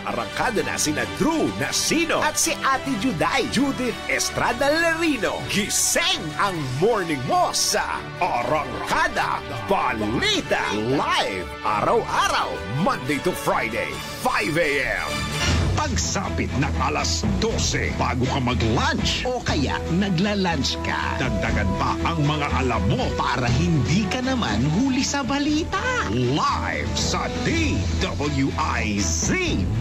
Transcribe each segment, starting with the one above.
arangkada na sina Drew Nasino at si Ate Juday, Judith Estrada Larino. Gising ang morning mo sa Arangkada Balita. Live araw-araw, Monday to Friday, 5 a.m. Pagsapit ng alas 12 bago ka mag-lunch o kaya nagla-lunch ka, dagdagan pa ang mga alam mo para hindi ka naman huli sa balita. Live sa DWIZ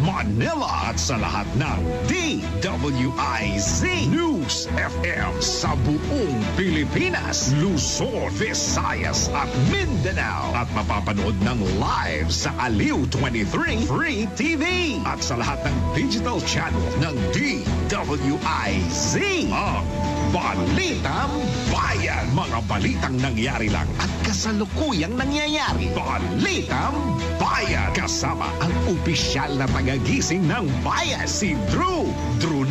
Manila at sa lahat ng DWIZ News FM sa buong Pilipinas, Luzon, Visayas at Mindanao. At mapapanood ng live sa Aliw 23 Free TV at sa lahat ng digital channel ng DWIZ. Ang Balitang Bayan. Mga balitang nangyari lang at kasalukuyang nangyayari. Balitang Bayan. Kasama ang opisyal na tagagising ng bayan, si Drew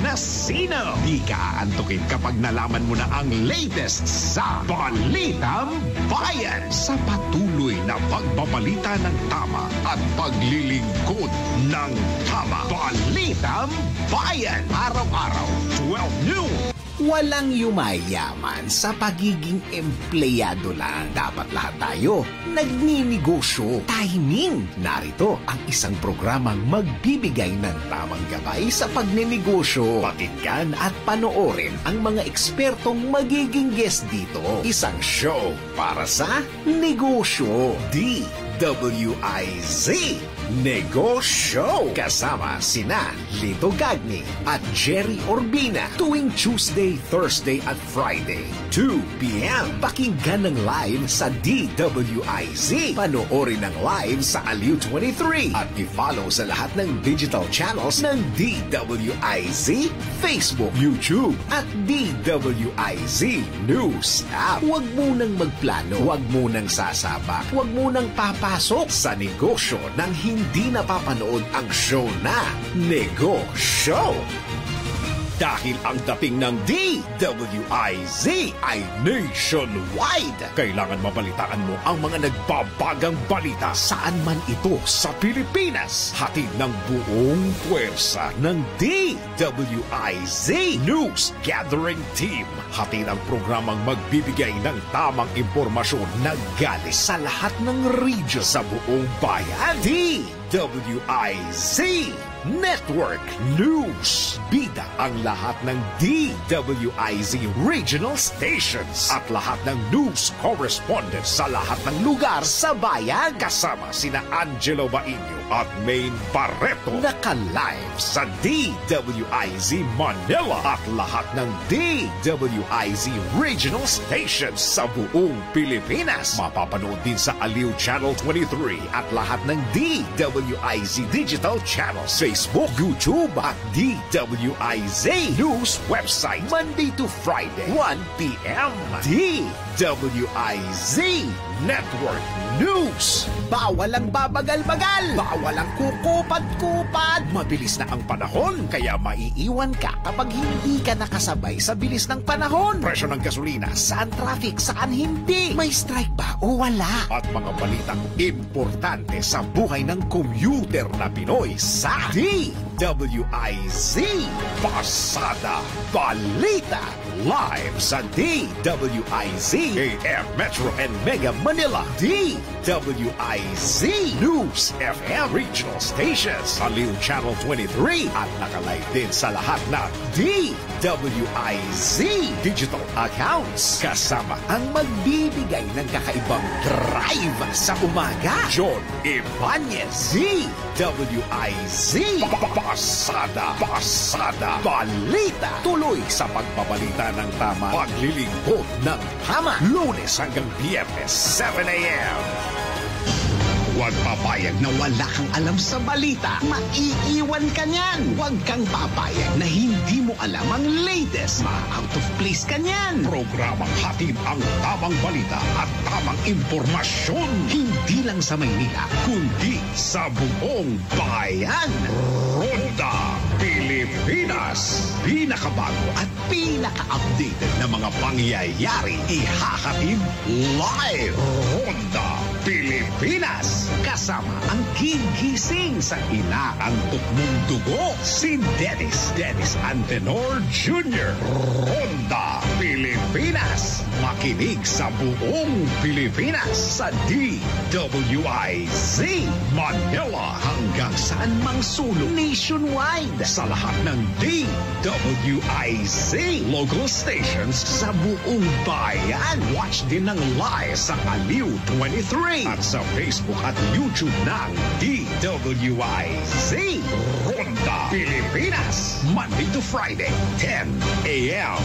Nasino. Di ka aantukin kapag nalaman mo na ang latest sa Balitang Bayan. Sa patuloy na pagbabalita ng tama at paglilingkod ng tama. Balitang Bayan. Araw-araw, 12 noon. Walang yumayaman sa pagiging empleyado lang. Dapat lahat tayo nagninegosyo. Timing! Narito ang isang programang magbibigay ng tamang gabay sa pagnenegosyo. Pakinggan at panoorin ang mga ekspertong magiging guest dito. Isang show para sa negosyo. DWIZ Negosyo. Kasama sina Lito Gagni at Jerry Orbina tuwing Tuesday, Thursday at Friday, 2 p.m. Pakinggan ng live sa DWIZ. Panoorin ng live sa Aliw 23 at i-follow sa lahat ng digital channels ng DWIZ, Facebook, YouTube at DWIZ News App. Huwag munang magplano, huwag munang sasabak, huwag munang papasok sa negosyo ng hindi napapanood ang show na Negosyo. Dahil ang dating ng DWIZ ay nationwide, kailangan mabalitaan mo ang mga nagbabagang balita saan man ito sa Pilipinas. Hatid ng buong puwersa ng DWIZ News Gathering Team. Hatid ang programang magbibigay ng tamang impormasyon na galing sa lahat ng region sa buong bayan. DWIZ Network News. Bida ang lahat ng DWIZ regional stations at lahat ng news correspondents sa lahat ng lugar sa bayan. Kasama sina Angelo Bainio at Maine Barreto. Naka-live sa DWIZ Manila at lahat ng DWIZ regional stations sa buong Pilipinas. Mapapanood din sa Aliw Channel 23 at lahat ng DWIZ digital channels, Facebook, YouTube at DWIZ News website. Monday to Friday, 1 p.m. DWIZ Network News. Bawal ang babagal-bagal. Bawal ang kukupad-kupad. Mabilis na ang panahon, kaya maiiwan ka kapag hindi ka nakasabay sa bilis ng panahon. Presyo ng gasolina, saan traffic, saan hindi. May strike ba o wala? At mga balitang importante sa buhay ng commuter na Pinoy sa DWIZ Pasada Balita. Live sa DWIZ AM Metro and Mega Manila. DWIZ News FM Regional Stations. Aliw Channel 23 at nakalive din sa lahat ng DWIZ Digital Accounts. Kasama ang magbibigay ng kakaibang drive sa umaga, John Ibanez. DWIZ Pasada Balita. Tuloy sa pagbabalita ng tama, paglilingkod ng tama. Lunes hanggang Biyernes, 7 a.m. Huwag papayag na wala kang alam sa balita. Maiiwan ka niyan. Huwag kang papayag na hindi mo alam ang latest. Ma-out of place ka niyan. Programang hatid ang tamang balita at tamang impormasyon. Hindi lang sa Maynila, kundi sa buong bayan. Ronda Pilipinas. Pinakabago at pinaka-updated na mga pangyayari. Ihahatid live. Ronda Pilipinas. Pilipinas. Kasama ang gigising sa inaantok mong dugo, si Dennis Antenor Jr. Ronda Pilipinas. Makinig sa buong Pilipinas sa DWIZ Manila hanggang saan mang sulong nationwide sa lahat ng DWIZ local stations sa buong bayan. Watch din ng live sa Aliw 23 at sa Facebook at YouTube ng DWIZ Ronda Pilipinas, Monday to Friday, 10 a.m.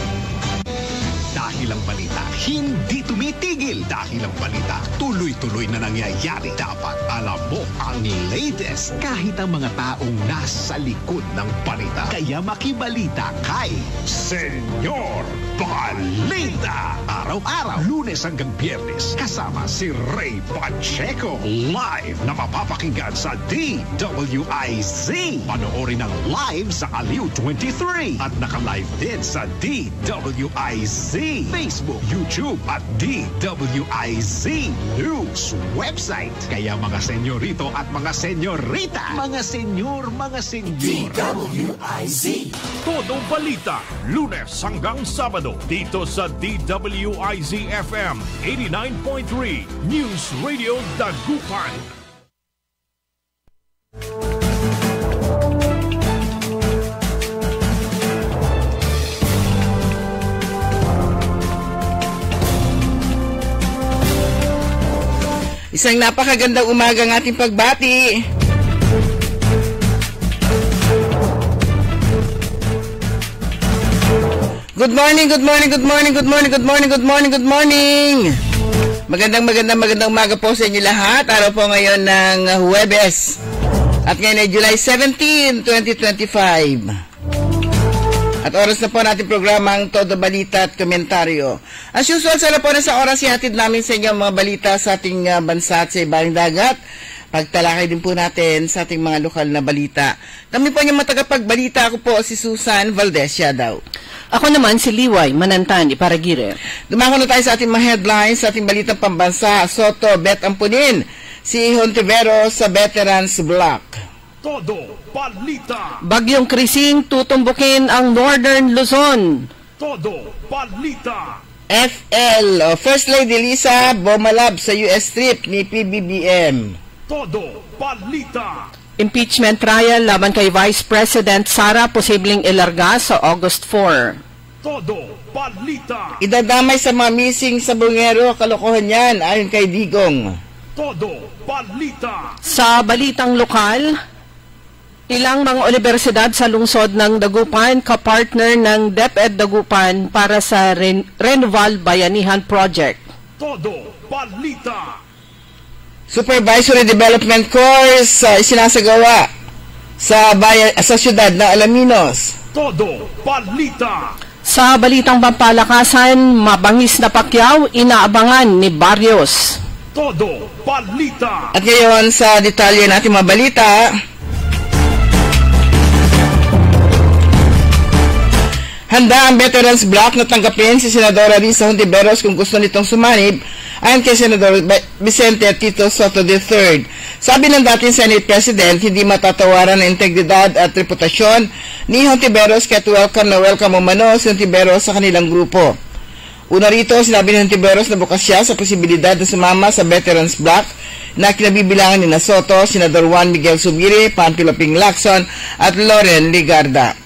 Dahil ang balita hindi tumitigil. Dahil ang balita tuloy-tuloy na nangyayari. Dapat alam mo ang latest kahit ang mga taong nasa likod ng balita. Kaya makibalita kay Senyor Balita. Araw-araw, Lunes hanggang Biyernes, kasama si Ray Pacheco. Live na mapapakinggan sa DWIZ. Panoorin ang live sa Aliw 23 at naka-live din sa DWIZ Facebook, YouTube at DWIZ News website. Kaya mga senyorito at mga senyorita, mga senyor, DWIZ. Todo balita, Lunes hanggang Sabado dito sa DWIZ FM 89.3 News Radio Dagupan. Isang napakagandang umaga ang ating pagbati. Good morning. Magandang umaga po sa inyo lahat. Araw po ngayon ng Huwebes. At ngayon ay July 17, 2025. At oras na po natin programang Todo Balita at Komentaryo. As usual, sana po na sa oras ihatid namin sa inyo mga balita sa ating bansa at sa ibang dagat. Pagtalakay din po natin sa ating mga lokal na balita. Kami po yung matagapagbalita. Ako po si Susan Valdez daw. Ako naman si Liway Manantani Paragire. Dumako na tayo sa ating mga headlines, sa ating balitang pambansa. Soto, Bet Ampunin, si Hontiveros sa Veterans Block. Todo balita. Bagyong Krising tutumbukin ang Northern Luzon. Todo balita. FL, First Lady Lisa bumalab sa US trip ni PBBM. Todo balita. Impeachment trial laban kay Vice President Sara posibleng ilarga sa August 4. Todo balita. Idadamay sa mga missing sa Bungero, kalokohan yan ayon kay Digong. Todo balita. Sa balitang lokal, ilang mga universidad sa lungsod ng Dagupan kapartner ng DepEd Dagupan para sa Renewal Bayanihan Project. Todo balita. Supervisory Development Course isinasagawa sa siyudad ng Alaminos. Todo balita. Sa balitang pampalakasan, mabangis na Pacquiao inaabangan ni Barrios. Todo balita. At ngayon sa detalye natin mga balita. Handa ang Veterans Block na tanggapin si Senadora Risa Hontiveros kung gusto nitong sumanib ayon kay Senador Vicente Tito Soto III. Sabi ng dating Senate President, hindi matatawaran ang integridad at reputasyon ni Hontiveros kaya't welcome umano si Hontiveros sa kanilang grupo. Una rito, sinabi ni Hontiveros na bukas siya sa posibilidad na sumama sa Veterans Block na kinabibilangan ni Soto, Senador Juan Miguel Zubiri, Panfilo Ping Lacson at Loren Ligarda.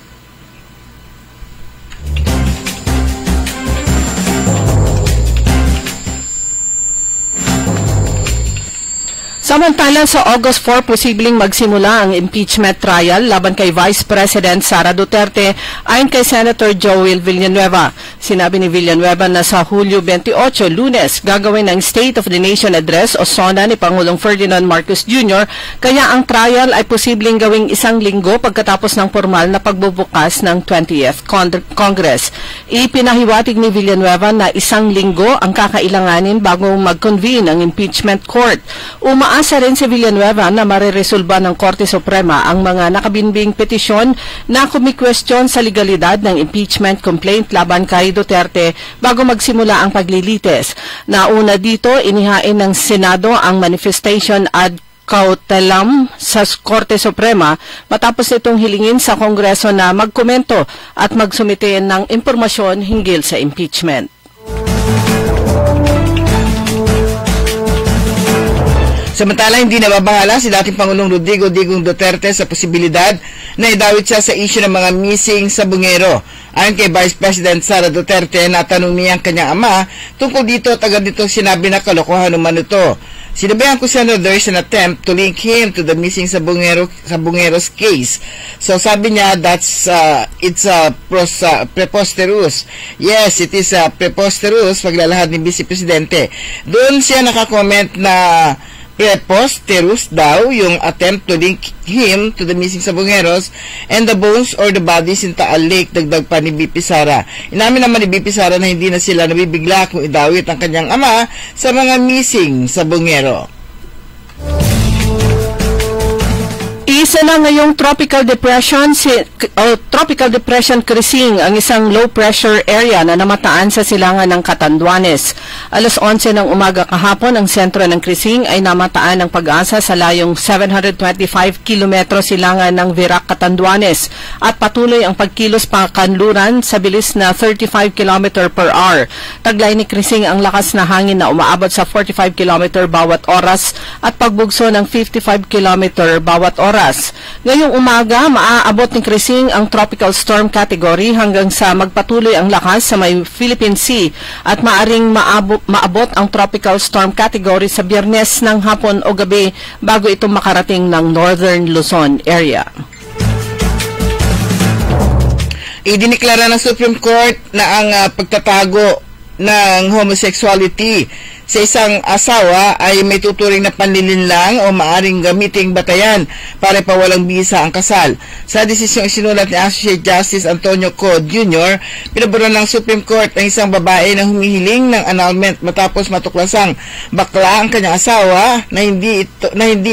Samantala, sa August 4, posibleng magsimula ang impeachment trial laban kay Vice President Sara Duterte ayon kay Senator Joel Villanueva. Sinabi ni Villanueva na sa Hulyo 28, Lunes, gagawin ang State of the Nation Address o SONA ni Pangulong Ferdinand Marcos Jr. Kaya ang trial ay posibleng gawing isang linggo pagkatapos ng formal na pagbubukas ng 20th Congress. Ipinahiwatig ni Villanueva na isang linggo ang kakailanganin bago mag-convene ang impeachment court. Umaasa rin si Villanueva na mareresolba ng Korte Suprema ang mga nakabinbing petisyon na kumikwestiyon sa legalidad ng impeachment complaint laban kay Duterte bago magsimula ang paglilitis. Nauna dito, inihain ng Senado ang manifestation ad cautelam sa Korte Suprema matapos itong hilingin sa Kongreso na magkomento at magsumite ng impormasyon hinggil sa impeachment. Samantala, hindi nababahala si dating Pangulong Rodrigo Digong Duterte sa posibilidad na idawit siya sa isyu ng mga missing sa Bungero. Ayon kay Vice President Sara Duterte, natanong niya ang kanyang ama tungkol dito at agad nito sinabi na kalokohan naman ito. Sinabihan ko siya na there is an attempt to link him to the missing sa Bungero's case. So sabi niya it's preposterous. Yes, it is preposterous paglalahad ni Vice Presidente. Doon siya nakakomment na preposterous daw yung attempt to link him to the missing sa Bungeros and the bones or the bodies in Taal Lake, dagdag pa ni BP Sara. Inamin naman ni BP Sara na hindi na sila nabibigla kung idawit ang kanyang ama sa mga missing sa Bungero. Isa na ngayong Tropical Depression Crising, ang isang low pressure area na namataan sa silangan ng Catanduanes. Alas 11 ng umaga kahapon, ang sentro ng Crising ay namataan ng Pag-asa sa layong 725 kilometro silangan ng Virac, Catanduanes at patuloy ang pagkilos pakanluran sa bilis na 35 km per hour. Taglay ni Crising ang lakas na hangin na umaabot sa 45 km bawat oras at pagbugso ng 55 km bawat oras. Ngayong umaga, maaabot ni Crising ang tropical storm category hanggang sa magpatuloy ang lakas sa may Philippine Sea at maaring maabot ang tropical storm category sa Biyernes ng hapon o gabi bago ito makarating ng Northern Luzon area. Idiniklara ng Supreme Court na ang pagtatago ng homosexuality sa isang asawa ay may tuturing na panlilinlang o maaring gamiting batayan para pawalang bisa ang kasal. Sa desisyong isinulat ni Associate Justice Antonio Co. Jr., pinabura ng Supreme Court ang isang babae na humihiling ng annulment matapos matuklasang bakla ang kanyang asawa na hindi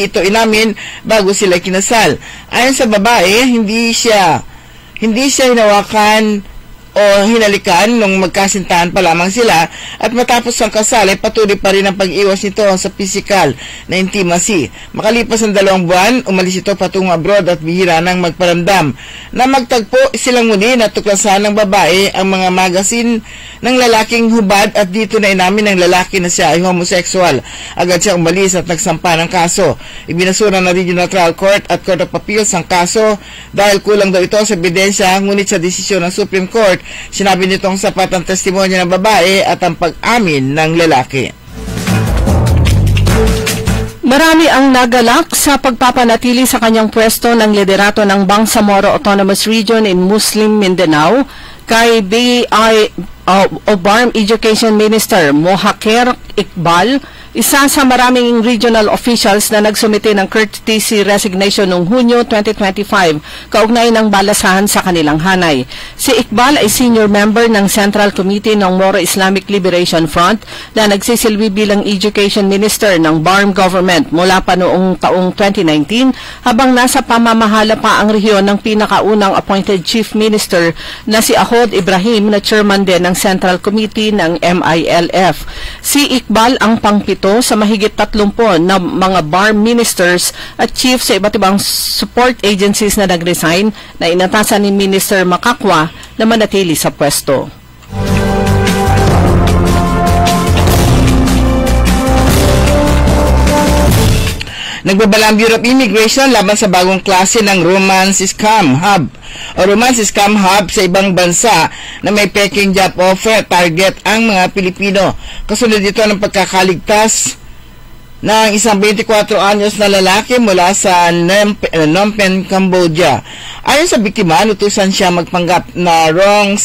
ito inamin bago sila kinasal. Ayon sa babae, hindi siya hinawakan o hinalikan nung magkasintahan pa lamang sila at matapos ang kasal ay patuloy pa rin ang pag-iwas nito sa physical na intimacy. Makalipas ang 2 buwan, umalis ito patungo abroad at bihira nang magparamdam. Na magtagpo silang muli na tuklasan ng babae ang mga magasin ng lalaking hubad at dito na inamin ng lalaki na siya ay homosexual. Agad siya umalis at nagsampa ng kaso. Ibinasura ng Regional Trial Court at Court of Appeals ang kaso dahil kulang daw ito sa ebidensya, ngunit sa desisyon ng Supreme Court, sinabi nitong sapat ang testimonya ng babae at ang pag-amin ng lalaki. Marami ang nagalak sa pagpapanatili sa kanyang pwesto ng liderato ng Bangsamoro Autonomous Region in Muslim Mindanao kay BARM Education Minister Mohaker Iqbal, isa sa maraming regional officials na nagsumite ng courtesy resignation noong Hunyo 2025 kaugnay ng balasahan sa kanilang hanay. Si Iqbal ay senior member ng Central Committee ng Moro Islamic Liberation Front na nagsisilbi bilang Education Minister ng BARM government mula pa noong taong 2019 habang nasa pamamahala pa ang rehiyon ng pinakaunang appointed Chief Minister na si Ahod Ibrahim na chairman din ng Central Committee ng MILF. Si Iqbal ang pangpito sa mahigit 30 na mga BARM ministers at chief sa iba't ibang support agencies na nag-resign na inatasan ni Minister Makakwa na manatili sa pwesto. Nagbabala ang Bureau of Immigration laban sa bagong klase ng Romance Scam Hub o Romance Scam Hub sa ibang bansa na may peking job offer target ang mga Pilipino. Kasunod dito ng pagkakaligtas ng isang 24 anyos na lalaki mula sa Phnom Penh, Cambodia. Ayon sa biktima, nutusan siya magpanggap na wrong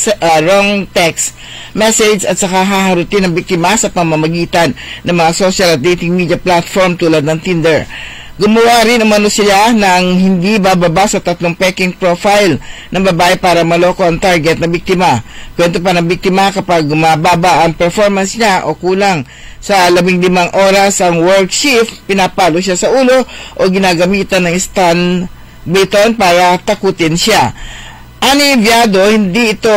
text message at saka haharutin ng biktima sa pamamagitan ng mga social at dating media platform tulad ng Tinder. Gumawa rin umano sila ng hindi bababa sa 3 peking profile ng babae para maloko ang target na biktima. Kwento pa ng biktima kapag mababa ang performance niya o kulang sa 15 oras ang work shift, pinapalo siya sa ulo o ginagamitan ng stun baton para takutin siya. Ani Viado, hindi ito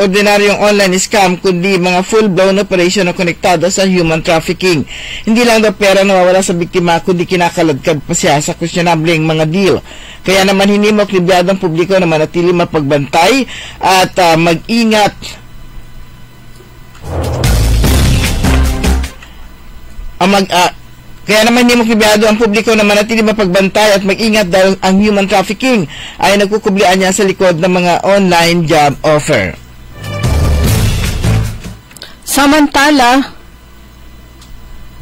ordinaryong online scam kundi mga full-blown operation na konektado sa human trafficking. Hindi lang daw pera nawawala sa biktima kundi kinakaladkad pa siya sa questionableng mga deal. Kaya naman hinimok ni Viado ang publiko na manatili mapagbantay at mag-ingat Kaya naman hinimok ni Viado ang publiko na manatili mapagbantay at mag-ingat dahil ang human trafficking ay nagkukublian niya sa likod ng mga online job offer. Samantala,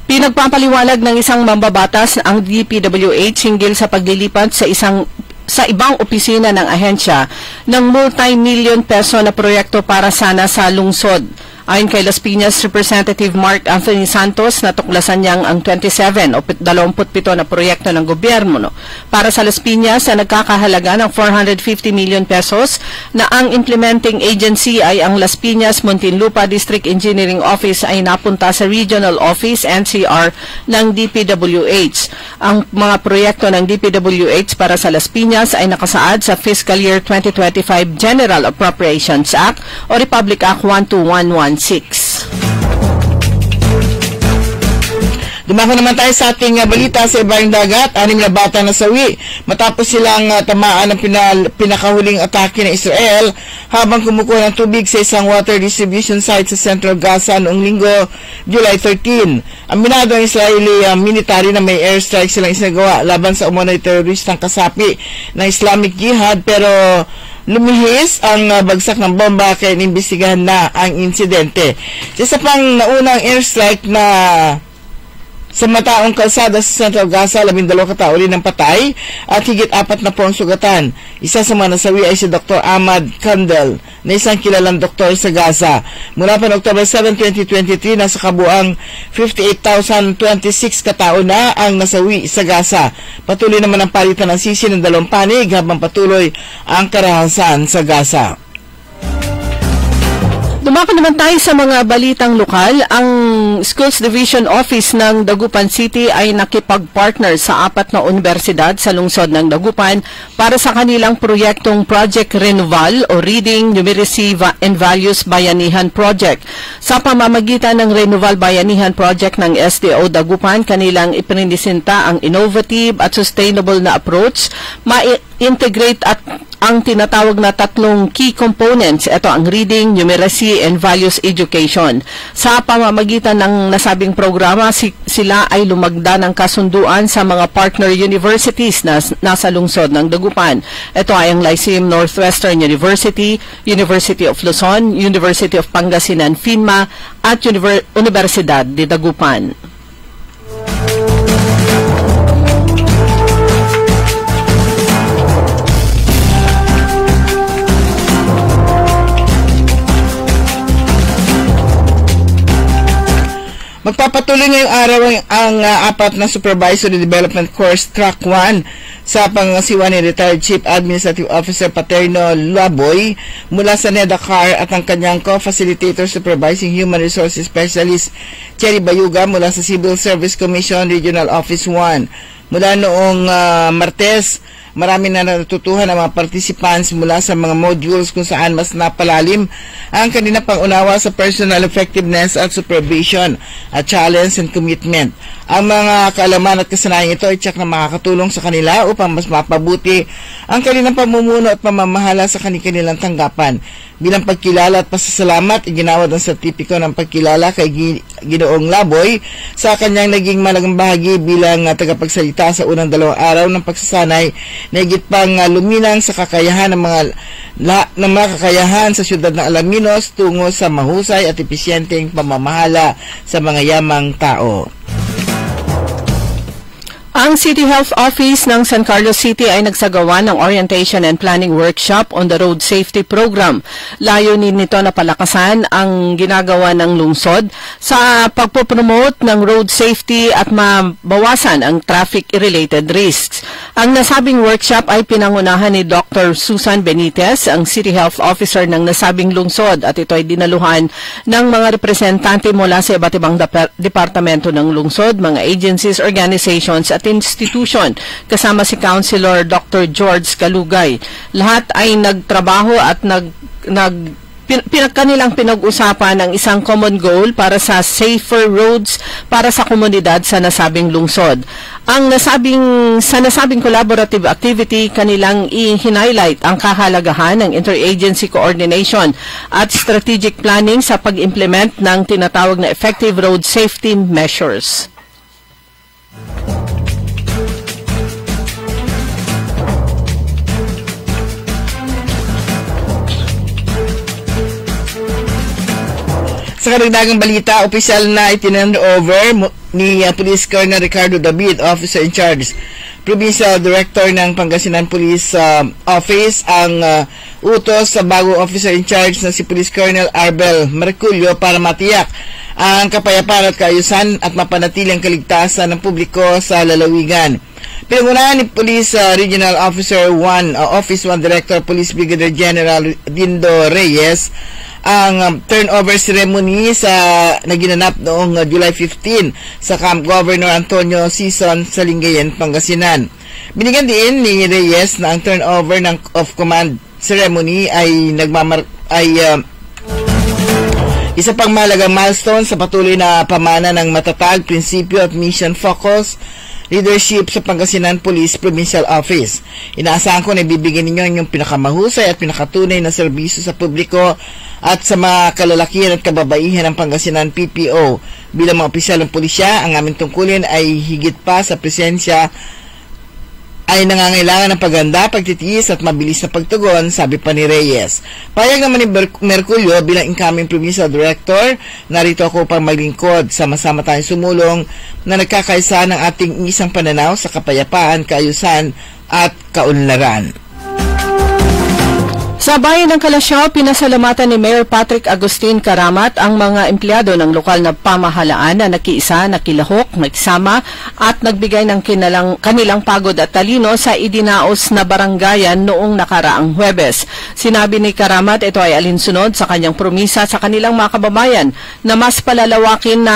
pinagpapaliwanag ng isang mambabatas ang DPWH hinggil sa paglilipat sa ibang opisina ng ahensya ng multi-million peso na proyekto para sana sa lungsod. Ayon kay Las Piñas Representative Mark Anthony Santos, natuklasan niyang ang 27 o 27 na proyekto ng gobyerno para sa Las Piñas na nagkakahalaga ng 450 million pesos na ang implementing agency ay ang Las Piñas Muntinlupa District Engineering Office ay napunta sa Regional Office NCR ng DPWH. Ang mga proyekto ng DPWH para sa Las Piñas ay nakasaad sa Fiscal Year 2025 General Appropriations Act o Republic Act 12116. Dumako naman tayo sa ating balita sa ibaing dagat. 6 na bata nasawi matapos silang tamaan ng pinakahuling atake ng Israel habang kumukuha ng tubig sa isang water distribution site sa Central Gaza noong Linggo, July 13. Aminado ang Israeli military na may airstrike silang isinagawa laban sa umunoy teroristang kasapi ng Islamic Jihad, pero lumihis ang bagsak ng bomba kaya inimbestigahan na ang insidente. Isa pang naunang airstrike na sa mataong kalsada sa Central Gaza, 12 katao rin ang patay at higit 4 na po ang sugatan. Isa sa mga nasawi ay si Dr. Ahmad Kandel, na isang kilalang doktor sa Gaza. Mula pa October 7, 2023, nasa kabuang 58,026 katao na ang nasawi sa Gaza. Patuloy naman ang palitan ng sisi ng 2 panig habang patuloy ang karahasan sa Gaza. Dumako naman tayo sa mga balitang lokal. Ang Schools Division Office ng Dagupan City ay nakipag-partner sa 4 na universidad sa lungsod ng Dagupan para sa kanilang proyektong Project Renewal o Reading, Numeracy and Values Bayanihan Project. Sa pamamagitan ng Renewal Bayanihan Project ng SDO Dagupan, kanilang ipinisinta ang innovative at sustainable na approach, ma-integrate at ang tinatawag na 3 key components. Ito ang reading, numeracy, and values education. Sa pamamagitan ng nasabing programa, sila ay lumagda ng kasunduan sa mga partner universities na nasa lungsod ng Dagupan. Ito ay ang Lyceum Northwestern University, University of Luzon, University of Pangasinan, FINMA, at Universidad de Dagupan. Magpapatuloy ngayong araw ang 4 na Supervisory Development Course Track 1 sa pangasiwa ni Retired Chief Administrative Officer Paterno Laboy mula sa NEDACAR at ang kanyang co-facilitator Supervising Human Resources Specialist Cherry Bayuga mula sa Civil Service Commission Regional Office 1. Mula noong Martes, marami na natutuhan ang mga participants mula sa mga modules kung saan mas napalalim ang kanina pangunawa sa personal effectiveness at supervision at challenge and commitment. Ang mga kaalaman at kasanayan ito ay tiyak na makakatulong sa kanila upang mas mapabuti ang kanilang pamumuno at pamamahala sa kanilang tanggapan. Bilang pagkilala at pasasalamat, iginawad ang sertipiko ng pagkilala kay Ginoong Laboy sa kanyang naging malagang bahagi bilang tagapagsalita sa unang 2 araw ng pagsasanay na higit pang luminang sa kakayahan ng mga kakayahan sa syudad ng Alaminos tungo sa mahusay at episyenteng pamamahala sa mga yamang tao. Ang City Health Office ng San Carlos City ay nagsagawa ng Orientation and Planning Workshop on the Road Safety Program. Layunin nito na palakasan ang ginagawa ng lungsod sa pagpopromote ng road safety at mabawasan ang traffic-related risks. Ang nasabing workshop ay pinangunahan ni Dr. Susan Benitez, ang City Health Officer ng nasabing lungsod, at ito ay dinaluhan ng mga representante mula sa iba't ibang departamento ng lungsod, mga agencies, organizations at institution, kasama si Councilor Dr. George Kalugay. Lahat ay nagtrabaho at kanilang pinag-usapan ang isang common goal para sa safer roads para sa komunidad sa nasabing lungsod. Sa nasabing collaborative activity, kanilang i-highlight ang kahalagahan ng interagency coordination at strategic planning sa pag-implement ng tinatawag na effective road safety measures. Sa karagdagang balita, opisyal na itinand over ni Police Colonel Ricardo David, Officer in Charge, Provincial Director ng Pangasinan Police Office, ang utos sa bagong Officer in Charge na si Police Colonel Arbel Merculio para matiyak ang kapayapaan at kaayusan at mapanatili ang kaligtasan ng publiko sa lalawigan. Pinangunahan ni Police Regional Officer 1, Office 1 Director Police Brigadier General Dindo Reyes ang turnover ceremony na ginanap noong July 15 sa Camp Governor Antonio Sison sa Lingayen, Pangasinan. Binigyan din ni Reyes na ang turnover of command ceremony ay isa pang mahalagang milestone sa patuloy na pamana ng matatag, prinsipyo at mission focus leadership sa Pangasinan Police Provincial Office. Inaasahan ko na ibibigyan ninyo yung pinakamahusay at pinakatunay na serbisyo sa publiko at sa mga kalalakihan at kababaihan ng Pangasinan PPO. Bilang mga opisyal ng pulisya, ang aming tungkulin ay higit pa sa presensya ay nangangailangan ng pagganda, pagtitiis at mabilis na pagtugon, sabi pa ni Reyes. Payag naman ni Merculio bilang incoming Provincial Director, narito ako upang maglingkod. Sama-sama tayong sumulong na nagkakaisa ng ating isang pananaw sa kapayapaan, kaayusan at kaunlaran. Sa bayan ng Calasiao, pinasalamatan ni Mayor Patrick Agustin Karamat ang mga empleyado ng lokal na pamahalaan na nakiisa, nakilahok, nagsama at nagbigay ng kanilang pagod at talino sa idinaos na barangayan noong nakaraang Huwebes. Sinabi ni Karamat ito ay alinsunod sa kanyang promisa sa kanilang mga kababayan na mas palalawakin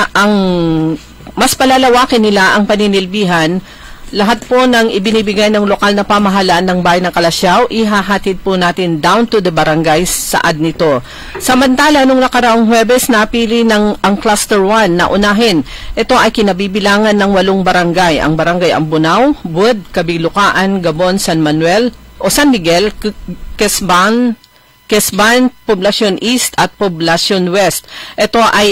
nila ang paninilbihan. Lahat po ng ibinibigay ng lokal na pamahalaan ng bayan ng Calasiao, ihahatid po natin down to the barangays saad nito. Samantala, nung nakaraang Huwebes, napili ng ang Cluster 1 na unahin. Ito ay kinabibilangan ng 8 barangay. Ang barangay Ambunao, Bud, Kabilukaan, Gabon, San Manuel, o San Miguel, Quezban, Poblacion East at Poblacion West. Ito ay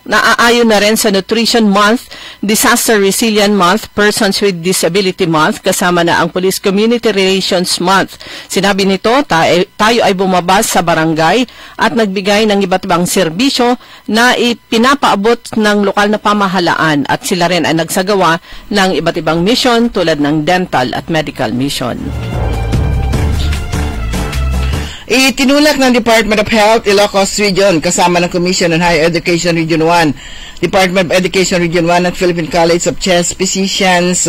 naaayon na rin sa Nutrition Month, Disaster Resilient Month, Persons with Disability Month, kasama na ang Police Community Relations Month. Sinabi nito, tayo ay bumabas sa barangay at nagbigay ng iba't ibang serbisyo na ipinapaabot ng lokal na pamahalaan at sila rin ay nagsagawa ng iba't ibang mission tulad ng dental at medical mission. Itinulak ng Department of Health, Ilocos Region, kasama ng Commission on Higher Education Region 1, Department of Education Region 1 at Philippine College of Chest Physicians,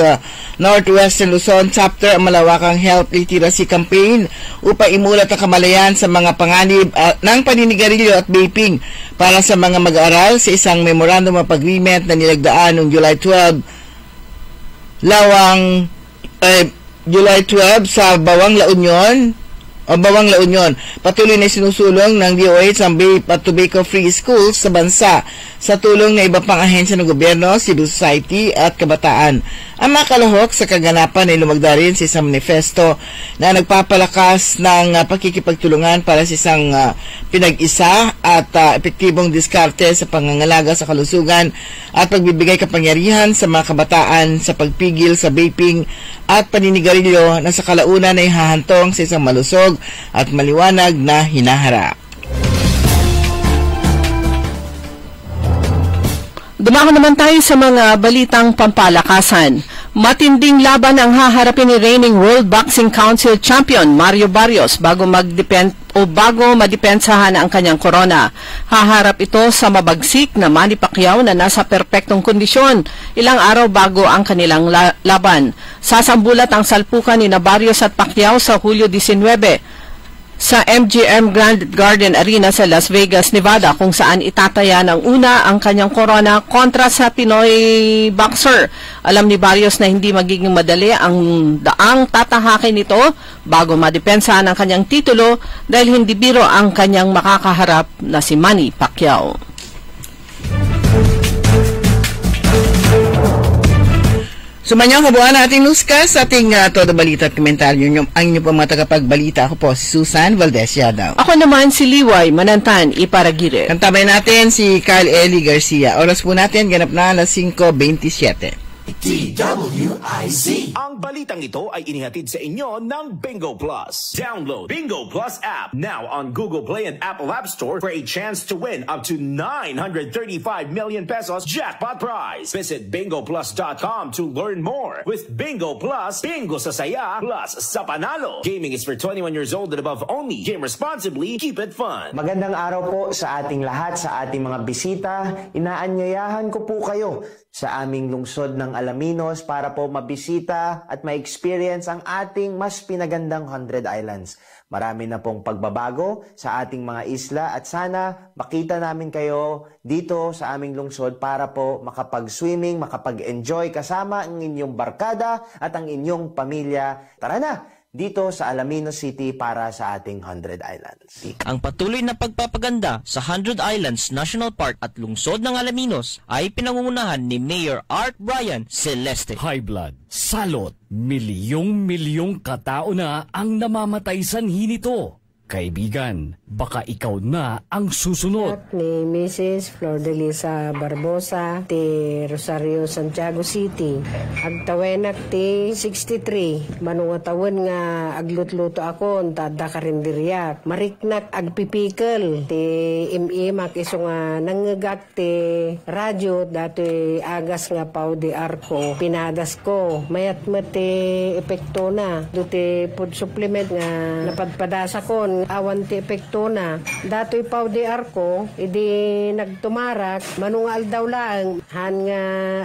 Northwestern Luzon Chapter ang malawakang health literacy campaign upang imulat ang kamalayan sa mga panganib ng paninigarilyo at vaping para sa mga mag-aaral sa isang Memorandum of Agreement na nilagdaan noong July 12 sa Bawang La Union. Patuloy na sinusulong ng DOH ang Vape at Tobacco-Free Schools sa bansa sa tulong ng iba pang ahensya ng gobyerno, civil society at kabataan. Ang mga kalahok sa kaganapan ay lumagda rin sa isang manifesto na nagpapalakas ng pakikipagtulungan para sa isang pinag-isa at epektibong diskarte sa pangangalaga sa kalusugan at pagbibigay kapangyarihan sa mga kabataan sa pagpigil sa vaping at paninigarilyo na sa kalaunan ay hahantong sa isang malusog at maliwanag na hinaharap. Dumako naman tayo sa mga balitang pampalakasan. Matinding laban ang haharapin ni reigning World Boxing Council champion Mario Barrios bago madipensahan ang kanyang korona. Haharap ito sa mabagsik na Manny Pacquiao na nasa perpektong kondisyon ilang araw bago ang kanilang laban. Sasambulat ang salpukan ni Barrios at Pacquiao sa Hulyo 19 sa MGM Grand Garden Arena sa Las Vegas, Nevada, kung saan itataya ng una ang kanyang korona kontra sa Pinoy boxer. Alam ni Barrios na hindi magiging madali ang daang tatahakin nito bago madepensahan ang kanyang titulo dahil hindi biro ang kanyang makakaharap na si Manny Pacquiao. Sumanyang kabuuan nating newscast sa ating todo balita at komentaryo. Ang inyo po mga tagapagbalita. Ako po si Susan Valdez Yadaw. Ako naman si Liway Manantan Iparagire. Kantabay natin si Carl Eli Garcia. Oras po natin, ganap na alas 5:27. DWIZ. Ang balitang ito ay inihatid sa inyo ng Bingo Plus. Download Bingo Plus app now on Google Play and Apple App Store for a chance to win up to 935 million pesos jackpot prize. Visit bingoplus.com to learn more. With Bingo Plus, bingo sa saya plus sa panalo. Gaming is for 21 years old and above only. Game responsibly. Keep it fun. Magandang araw po sa ating lahat, sa ating mga bisita. Inaanyayahan ko po kayo sa aming lungsod ng Alaminos para po mabisita at ma-experience ang ating mas pinagandang 100 Islands. Marami na pong pagbabago sa ating mga isla at sana makita namin kayo dito sa aming lungsod para po makapag-swimming, makapag-enjoy kasama ang inyong barkada at ang inyong pamilya. Tara na! Dito sa Alaminos City para sa ating 100 Islands. Ang patuloy na pagpapaganda sa 100 Islands National Park at lungsod ng Alaminos ay pinangungunahan ni Mayor Art Brian Celeste. High blood, salot, milyong-milyong katao na ang namamatay sanhi nito. Kaibigan, baka ikaw na ang susunod. Ni Mrs. Flor de Lisa Barbosa, ti Rosario, Santiago City. Agtawenak ti 63. Manungatawan nga aglutluto ako, tada karindiriyak. Mariknak agpipikal, ti imimak iso nga nangagak ti radyo, dati agas nga pao di arko. Pinadas ko, mayat-mat ti epekto na. Duti food supplement nga napadpadasa ko, awan ti epekto na. Dato'y pao di arko, idi nagtumarak, manungal daw lang, han nga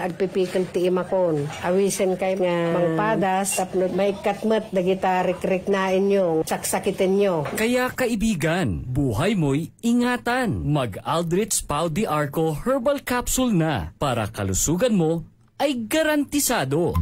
agpipikal ti imakon. Awisen kay nga mangpadas, tapno may katmat, dagita rik-rik na inyo, saksakitin nyo. Kaya kaibigan, buhay mo'y ingatan. Mag-Aldrich Pau di Arco Herbal Capsule na para kalusugan mo ay garantisado.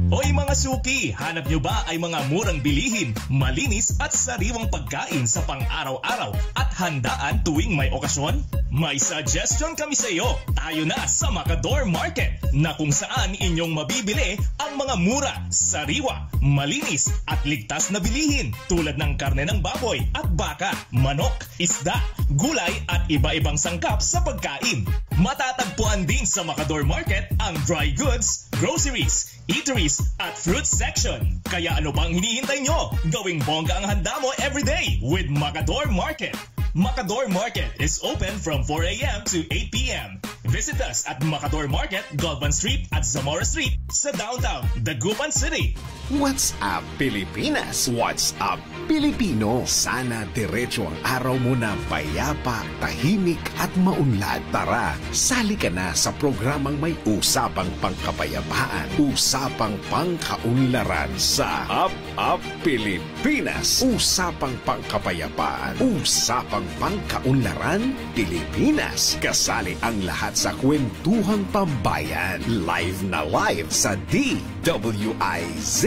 Hoy mga suki, hanap nyo ba ay mga murang bilihin, malinis at sariwang pagkain sa pang-araw-araw at handaan tuwing may okasyon? May suggestion kami sa iyo. Tayo na sa Macador Market na kung saan inyong mabibili ang mga mura, sariwa, malinis at ligtas na bilihin tulad ng karne ng baboy at baka, manok, isda, gulay at iba-ibang sangkap sa pagkain. Matatagpuan din sa Macador Market ang dry goods, groceries, eateries at fruit section. Kaya ano pang hinihintay nyo? Gawing bongga ang handa mo everyday with Macador Market. Macador Market is open from 4 a.m. to 8 p.m. Visit us at Macador Market, Galvan Street at Zamora Street sa downtown Dagupan City. What's up, Pilipinas? What's up, Pilipino? Sana diretso ang araw mo na payapa, tahimik at maunlad. Tara, sali ka na sa programang may usapang pangkapayapaan, usapang pangkaunlaran sa Up Pilipinas. Usapang pangkapayapaan, usapang pangkaunlaran Pilipinas. Kasali ang lahat sa kwentuhang pambayan. Live na live sa DWIZ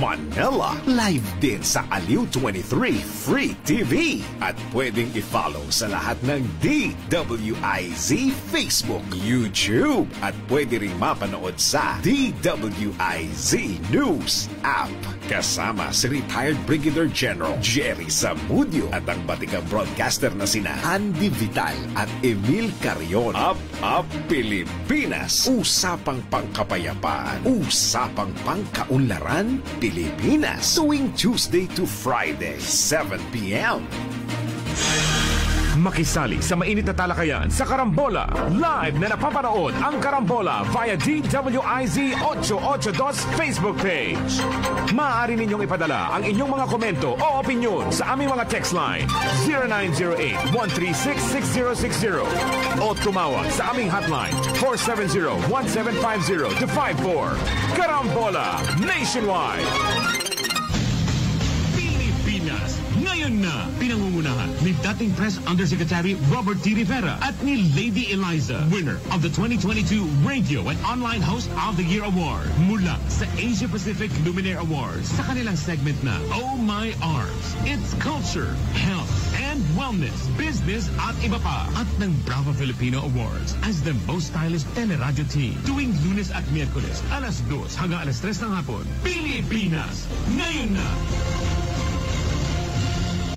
Manila. Live din sa Aliw 23 Free TV. At pwedeng i-follow sa lahat ng DWIZ Facebook, YouTube. At pwede rin mapanood sa DWIZ News app. Kasama si retired Brigadier General Jerry Zamudio at ang batikang broadcaster na sina Andy Vital at Emil Carrion. Up Pilipinas. Usapang pangkapayapaan. Usapang pangkaunlaran Pilipinas. Tuwing Tuesday to Friday, 7 p.m. Makisali sa mainit na talakayan sa Karambola. Live na napapanood ang Karambola via DWIZ 882 Facebook page. Maaari ninyong ipadala ang inyong mga komento o opinion sa aming mga text line 0908-136-6060 o tumawag sa aming hotline 470-1750-54. Karambola Nationwide. Pilipinas ngayon na pinangungunahan ni dating Press Undersecretary Robert T. Rivera at ni Lady Eliza, winner of the 2022 Radio and Online Host of the Year Award mula sa Asia Pacific Luminaire Awards sa kanilang segment na Oh My Arms. It's culture, health, and wellness, business at iba pa. At ng Bravo Filipino Awards as the most stylish teleradio team tuwing Lunes at Miyerkules alas 2 hanggang alas 3 ng hapon. Pilipinas ngayon na.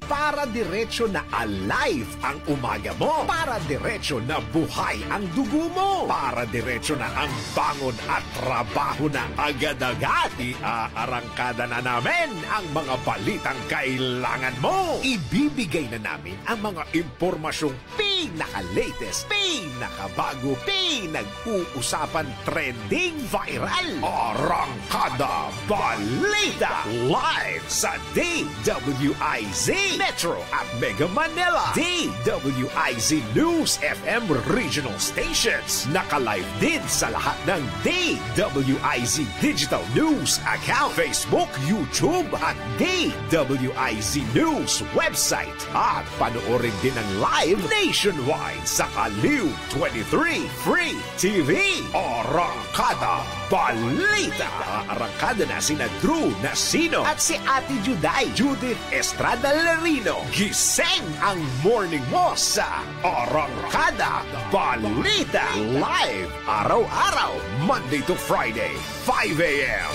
Para diretso na alive ang umaga mo. Para diretso na buhay ang dugo mo. Para diretso na ang bangon at trabaho na agad-agad. Iaarangkada na namin ang mga balitang kailangan mo. Ibibigay na namin ang mga impormasyong pinaka-latest, pinakabago, pinag-uusapan, trending, viral. Arangkada Balita live sa DWIZ Metro at Mega Manila. DWIZ News FM regional stations. Naka-live din sa lahat ng DWIZ Digital News account, Facebook, YouTube at DWIZ News website. At panoorin din ang live nationwide sa Aliw 23 Free TV. Arangkada Balita. Arangkada na sina Drew Nasino at si Ate Juday, Judith Estrada Larino. Gising ang morning mo sa Arangkada Balita. Live araw-araw, Monday to Friday, 5 a.m.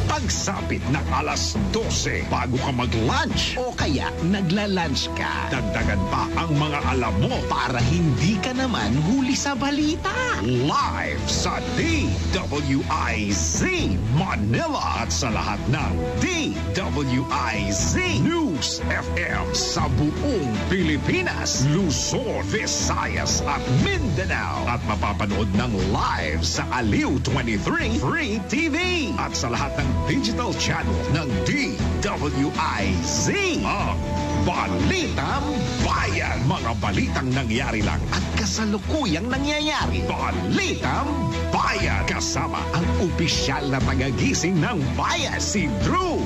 Pagsapit ng alas 12 bago ka mag-lunch o kaya nagla-lunch ka, dagdagan pa ang mga alam mo para hindi ka naman huli sa balita. Live sa DWIZ Manila at sa lahat ng DWIZ News FM sa buong Pilipinas, Luzon, Visayas at Mindanao. At mapapanood ng live sa Aliw 23 Free TV at sa lahat ng digital channel ng DWIZ. Ang Balitang Bayan. Mga balitang nangyari lang at kasalukuyang nangyayari. Balitang Bayan. Kasama ang opisyal na tagagising ng bayan, si Drew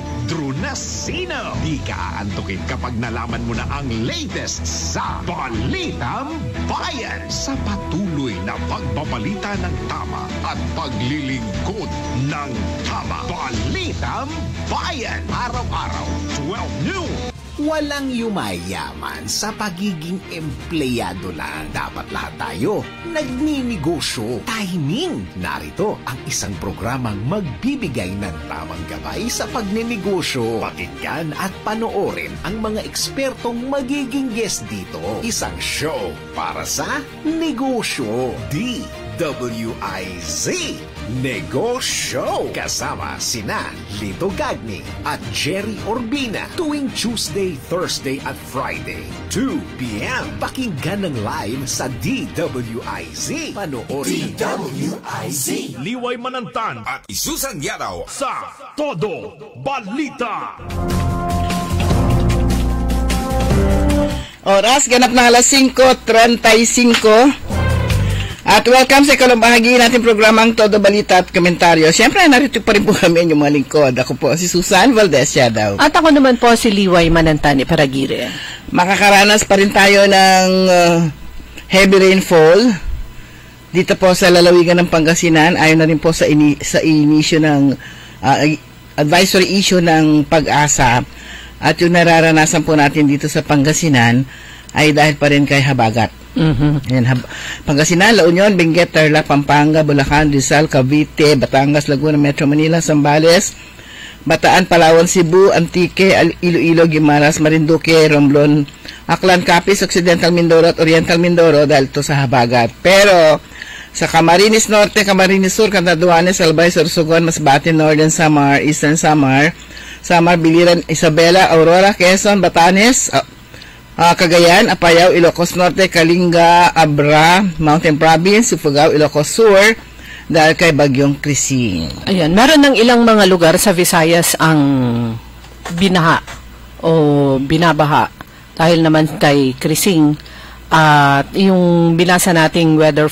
Nasino. Di ka aantukin kapag nalaman mo na ang latest sa Balitang Bayan. Sa patuloy na pagbabalita ng tama at paglilingkod ng tama. Balitang Bayan. Araw-araw, 12 noon. Walang yumayaman sa pagiging empleyado lang. Dapat lahat tayo nagninegosyo. Timing! Narito ang isang programang magbibigay ng tamang gabay sa pagnenegosyo. Pakinggan at panoorin ang mga ekspertong magiging guest dito. Isang show para sa negosyo. DWIZ Negosyo. Kasama sina Lito Gagni at Jerry Orbina tuwing Tuesday, Thursday at Friday, 2 p.m. Pakinggan ng live sa DWIZ. Panoorin DWIZ. Liway Manantan at Susan Yadaw sa Todo Balita. Oras, ganap na alas 5:35. At welcome sa ikalang bahagi natin programang Todo Balita at Komentaryo. Siyempre, narito pa rin po kami yung mga lingkod. Ako po si Susan Valdez Yadaw. At ako naman po si Liway Manantani Paragire. Makakaranas pa rin tayo ng heavy rainfall dito po sa lalawigan ng Pangasinan. Ayon na rin po sa inisyo ng advisory issue ng Pag-asa. At yung nararanasan po natin dito sa Pangasinan ay dahil pa rin kay habagat. Yan, Pangasinan, La Union, Benguet, Tarlac, Pampanga, Bulacan, Rizal, Cavite, Batangas, Laguna, Metro Manila, Zambales, Bataan, Palawan, Cebu, Antique, Iloilo, Guimaras, Marinduque, Romblon, Aklan, Capiz, Occidental Mindoro at Oriental Mindoro dahil ito sa habagat. Pero sa Camarines Norte, Camarines Sur, Catanduanes, Albay, Sorsogon, Masbate, Northern Samar, Eastern Samar, Biliran, Isabela, Aurora, Quezon, Batanes, Cagayan, Apayao, Ilocos Norte, Kalinga, Abra, Mountain Province, Ifugao, Ilocos Sur, dahil kay Bagyong Krising. Ayan, meron ng ilang mga lugar sa Visayas ang binaha o binabaha dahil naman kay Krising. At yung binasa nating weather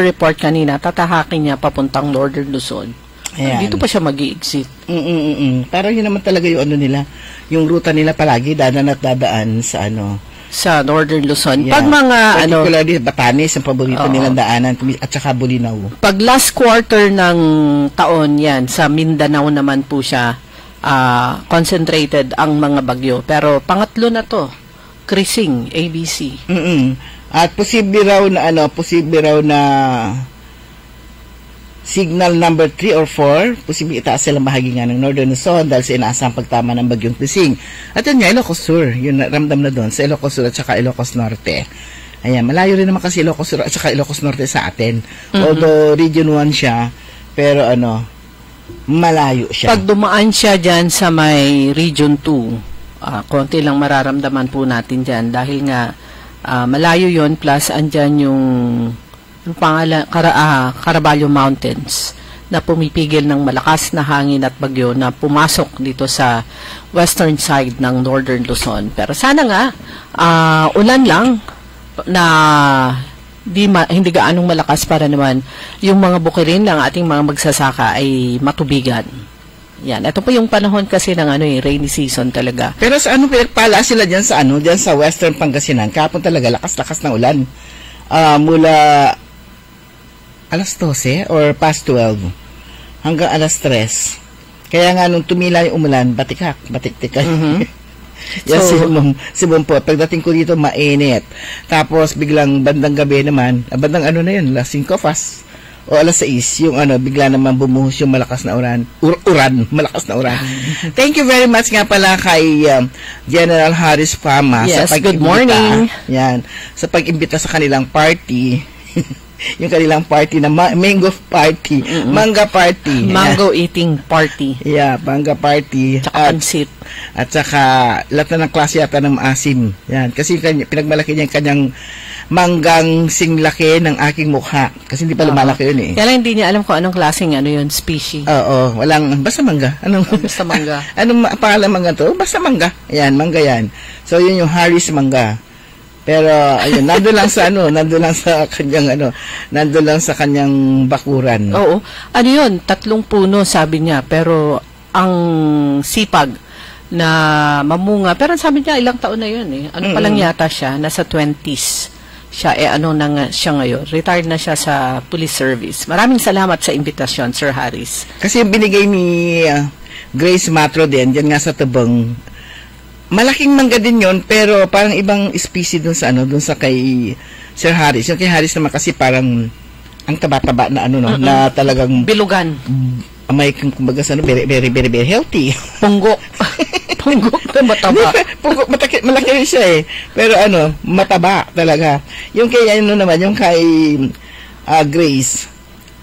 report kanina, tatahakin niya papuntang Northern Luzon. Ayan. Dito pa siya mag-i-exit. Parang yun naman talaga yung nila, yung ruta nila palagi, dadaan at dadaan sa sa Northern Luzon. Yeah. Pag mga particularly Batanes, ang paborito nilang daanan, at saka Bolinao. Pag last quarter ng taon yan, sa Mindanao naman po siya concentrated ang mga bagyo. Pero pangatlo na to, Krising, ABC. At posible raw na signal number 3 or 4, posible itaas silang bahagi nga ng Northern Luzon dahil sa inaasang pagtama ng Bagyong Krising. At yun nga, Ilocos Sur, yun ramdam na doon sa Ilocos Sur at saka Ilocos Norte. Ayan, malayo rin naman kasi Ilocos Sur at saka Ilocos Norte sa atin. Although Region 1 siya, pero malayo siya. Pag dumaan siya dyan sa may Region 2, konti lang mararamdaman po natin dyan dahil nga malayo yon plus andyan yung pangalan, Caraballo Mountains na pumipigil ng malakas na hangin at bagyo na pumasok dito sa western side ng Northern Luzon. Pero sana nga, ulan lang na hindi gaanong malakas para naman yung mga bukirin ng ating mga magsasaka ay matubigan. Yan. Ito po yung panahon kasi ng rainy season talaga. Pero sa pinagpala sila dyan sa western Pangasinan, kahapon talaga lakas-lakas ng ulan. Mula alas 12 or past 12 hanggang alas 3. Kaya nga nung tumila yung umulan, batik-tik. Yan si Bumpo. Pagdating ko dito, mainit. Tapos biglang bandang gabi naman, bandang alas 5 fast o alas 6, yung bigla naman bumuhos yung malakas na malakas na uran. Thank you very much nga pala kay General Harris Fama sa pag-imbita. Good morning. Yan, sa pag-imbita sa kanilang party. Yung kanilang party na mango party, manga party. Mango eating party. Yeah, manga party. Tsaka pansit. At saka lahat na ng klase yata ng maasim. Yan, kasi pinagmalaki niya yung kanyang manggang singlaki ng aking mukha. Kasi hindi pa lumalaki yun eh. Kaya lang hindi niya alam kung anong klaseng yun, species. Oo, basta mangga. Basta mangga. Anong pangalan mangga to? Basta mangga. Yan, mangga yan. So yun yung Harris mangga. Pero ayun, nandun lang sa kanyang bakuran. Oo. 30 puno sabi niya, pero ang sipag na mamunga, pero sabi niya ilang taon na yun eh. Pa lang yata siya, nasa 20s siya, siya ngayon. Retired na siya sa police service. Maraming salamat sa imbitasyon, Sir Harris. Kasi binigay ni Grace Matro din, dyan nga sa Tabang. Malaking mangga din yon, pero parang ibang species dun sa kay Sir Harris. Yung kay Harris naman kasi parang ang taba-taba na na talagang bilugan. May kumbaga very, very, very, very healthy. Punggok. Punggok na mataba. Punggok, malaki rin siya eh. Pero mataba talaga. Yung kay yung kay Grace,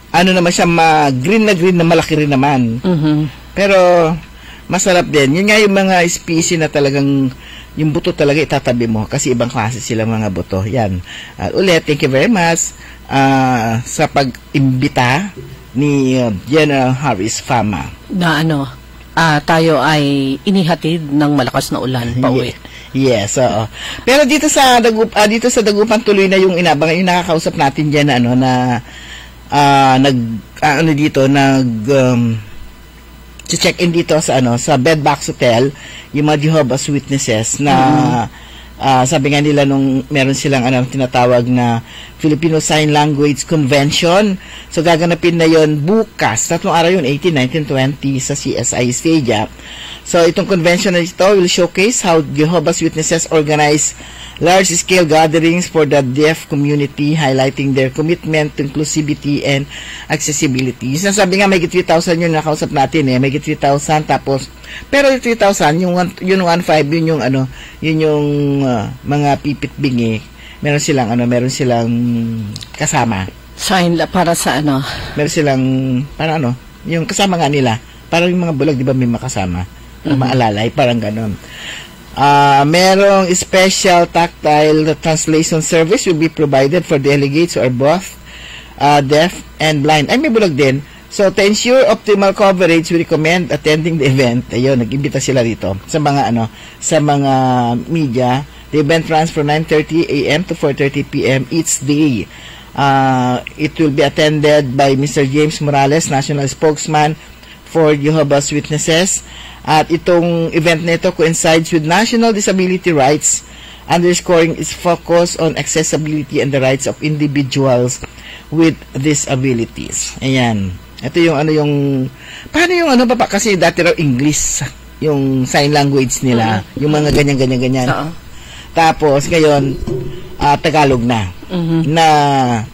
naman siya green na malaki rin naman. Pero masarap din. Yun nga yung mga species na talagang yung buto talaga itatabi mo kasi ibang klase sila mga buto. Yan. Ulit, thank you very much sa pag-imbita ni General Harris Fama. Na tayo ay inihatid ng malakas na ulan pa uwi. Yes, oo. Pero dito sa Dagupan tuloy na yung inabangan, yung nakakausap natin diyan check-in dito sa Bedbox Hotel, yung mga Jehovah's Witnesses na sabi nga nila nung meron silang tinatawag na Filipino Sign Language Convention. So gaganapin na yon bukas, 3 araw yun, 18, 19, 20 sa CSI Stadia. So itong convention na ito will showcase how Jehovah's Witnesses organize large-scale gatherings for the deaf community, highlighting their commitment to inclusivity and accessibility. Sabi nga, may 3,000 yung nakausap natin may 3,000 tapos, pero yung 3,000, yung 1,500, yun yung mga pipit bingi, meron silang kasama. Sign para sa Meron silang, yung kasama nga nila, parang yung mga bulag, di ba may makasama? Maalalay, parang ganon. Merong special tactile translation service will be provided for delegates who are both deaf and blind. Ay, may bulag din. So, to ensure optimal coverage, we recommend attending the event. Ayun, nag-imbita sila dito sa mga sa mga media. The event runs from 9:30 a.m. to 4:30 p.m. each day. It will be attended by Mr. James Morales, National Spokesman for Jehovah's Witnesses. At itong event nito coincides with National Disability Rights, underscoring its focus on accessibility and the rights of individuals with disabilities. Ayan. Ito yung paano yung pa kasi dati raw English yung sign language nila, yung mga ganyan. Tapos ngayon Tagalog na. Na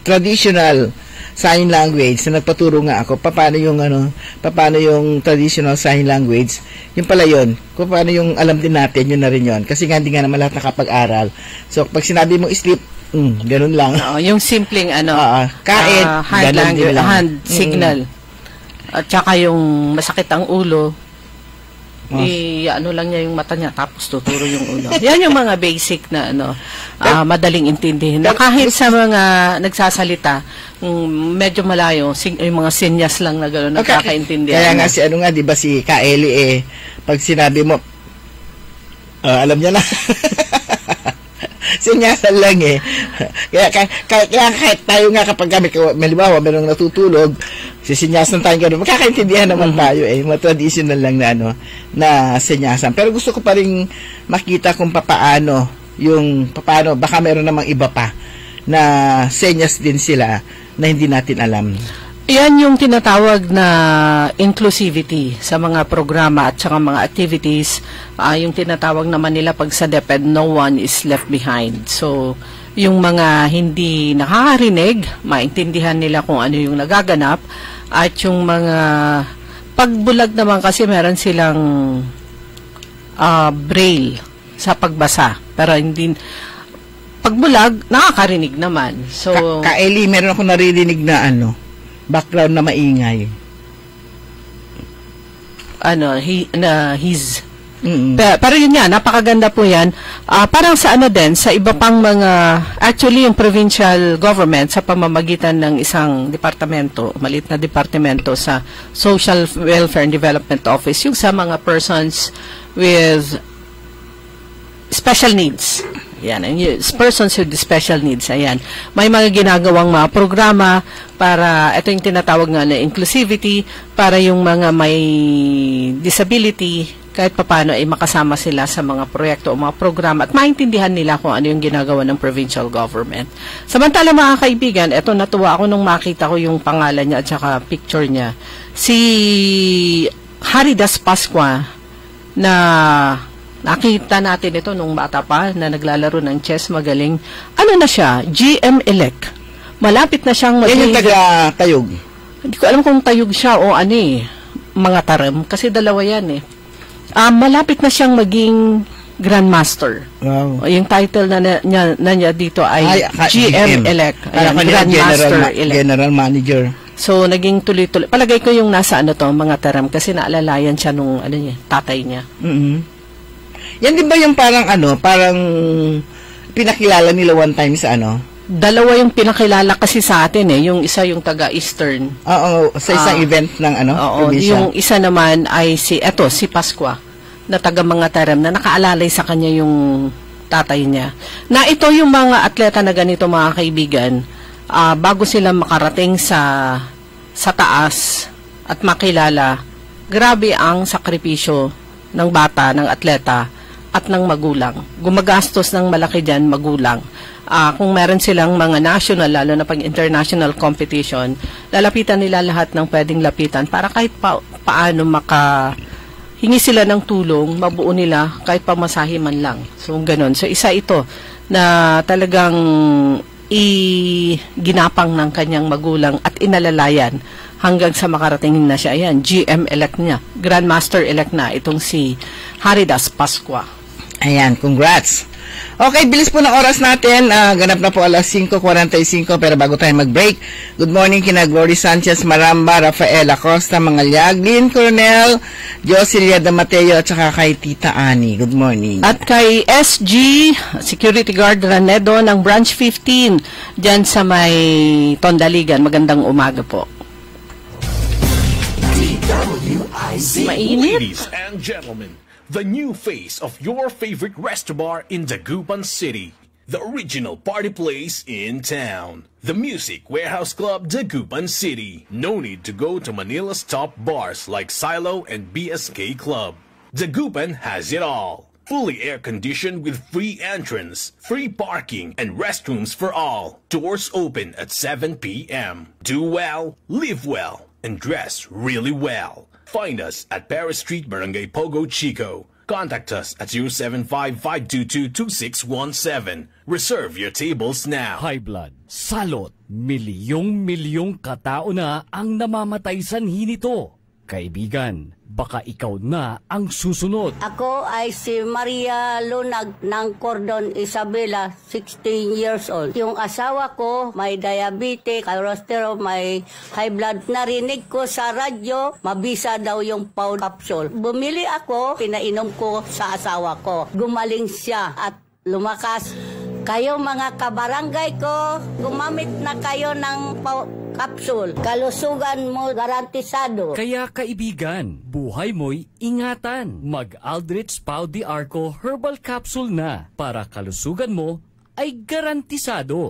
traditional sign language na nagpaturo nga ako paano yung traditional sign language, yung pala yun, kung paano yung alam din natin, yun na rin yun kasi nga hindi nga naman lahat nakapag-aral. So pag sinabi mo sleep, ganun lang. Yung simpleng kain, hand language, hand signal. At saka yung masakit ang ulo, lang niya yung mata niya, tapos tuturo yung ulo. Yan yung mga basic na madaling intindihin. Na kahit sa mga nagsasalita, medyo malayo, yung mga senyas lang na gano'n, nakakaintindihan. Kaya nga di ba si Kaeli pag sinabi mo, alam niya na. Sinyasan lang Kaya kahit tayo nga kapag halimbawa merong natutulog, sisinyasan tayo gano'n, makakaintindihan naman tayo mga traditional lang na sinyasan. Pero gusto ko pa rin makita kung paano, baka meron namang iba pa na senyas din sila na hindi natin alam. Yan yung tinatawag na inclusivity sa mga programa at saka mga activities. Yung tinatawag naman nila pag sa DepEd, no one is left behind. So, yung mga hindi nakakarinig, maintindihan nila kung ano yung nagaganap. At yung mga pagbulag naman kasi meron silang braille sa pagbasa. Pero hindi pagbulag, nakakarinig naman. So, Kaeli, meron ako naririnig na background na maingay. Pero yun nga, napakaganda po yan. Parang sa din, sa iba pang mga, actually yung provincial government sa pamamagitan ng isang departamento, maliit na departamento sa Social Welfare and Development Office, yung sa mga persons with special needs. Yan, persons with special needs, ayan. May mga ginagawang mga programa para, ito yung tinatawag nga na inclusivity, para yung mga may disability, kahit papano ay makasama sila sa mga proyekto o mga programa at maintindihan nila kung ano yung ginagawa ng provincial government. Samantala mga kaibigan, ito natuwa ako nung makita ko yung pangalan niya at saka picture niya. Si Haridas Pascua na nakita natin ito nung bata pa na naglalaro ng chess, magaling. Ano na siya? GM-elect. Malapit na siyang maging... Yan yung taga-tayog. Hindi ko alam kung tayog siya o mga taram. Kasi dalawa yan malapit na siyang maging Grandmaster. Wow. Yung title na niya dito ay GM-elect. Grandmaster-elect. General Manager. So, naging tuloy-tuloy. Palagay ko yung nasa mga taram kasi naalalayan siya nung tatay niya. Yan din ba yung parang pinakilala nila one time sa Dalawa yung pinakilala kasi sa atin yung isa yung taga-Eastern. Oo, sa isang event ng yung isa naman ay si Pascua na taga mga taram na nakaalalay sa kanya yung tatay niya. Na ito yung mga atleta na ganito mga kaibigan, bago sila makarating sa taas at makilala, grabe ang sakripisyo ng bata, ng atleta at ng magulang. Gumagastos ng malaki dyan, magulang. Kung meron silang mga national, lalo na pag international competition, lalapitan nila lahat ng pwedeng lapitan para kahit paano hingi sila ng tulong, mabuo nila kahit pamasahe man lang. So, ganun. So, isa ito na talagang ginapang ng kanyang magulang at inalalayan hanggang sa makarating na siya. Ayan, GM-elect niya. Grandmaster-elect na itong si Haridas Pascua. Ayan, congrats. Okay, bilis po ng oras natin. Ganap na po alas 5:45 pero bago tayo mag-break, good morning kina Glory Sanchez Maramba, Rafael Acosta, Mangalyag, Lynn Coronel, Josilia Damateo at saka kay Tita Ani. Good morning. At kay SG, Security Guard Ranedo ng Branch 15, dyan sa may Tondaligan. Magandang umaga po. Mainit. Ladies and gentlemen, the new face of your favorite resto bar in Dagupan City. The original party place in town. The Music Warehouse Club Dagupan City. No need to go to Manila's top bars like Silo and BSK Club. Dagupan has it all. Fully air-conditioned with free entrance, free parking, and restrooms for all. Doors open at 7 p.m. Do well, live well, and dress really well. Find us at Paris Street, Barangay Pogo, Chico. Contact us at 075-522-2617. Reserve your tables now. High blood, salot, milyong katao na ang namamatay sanhi nito. Kaibigan, baka ikaw na ang susunod. Ako ay si Maria Lunag ng Cordon Isabela, 16 years old. Yung asawa ko may diabetes, cholesterol, may high blood. Narinig ko sa radyo, mabisa daw yung Paul capsule. Bumili ako, pinainom ko sa asawa ko. Gumaling siya at lumakas. Kayo mga kabarangay ko, gumamit na kayo ng capsule. Kalusugan mo garantisado. Kaya kaibigan, buhay mo'y ingatan. Mag-Aldrich Pau de Arco Herbal Capsule na para kalusugan mo ay garantisado.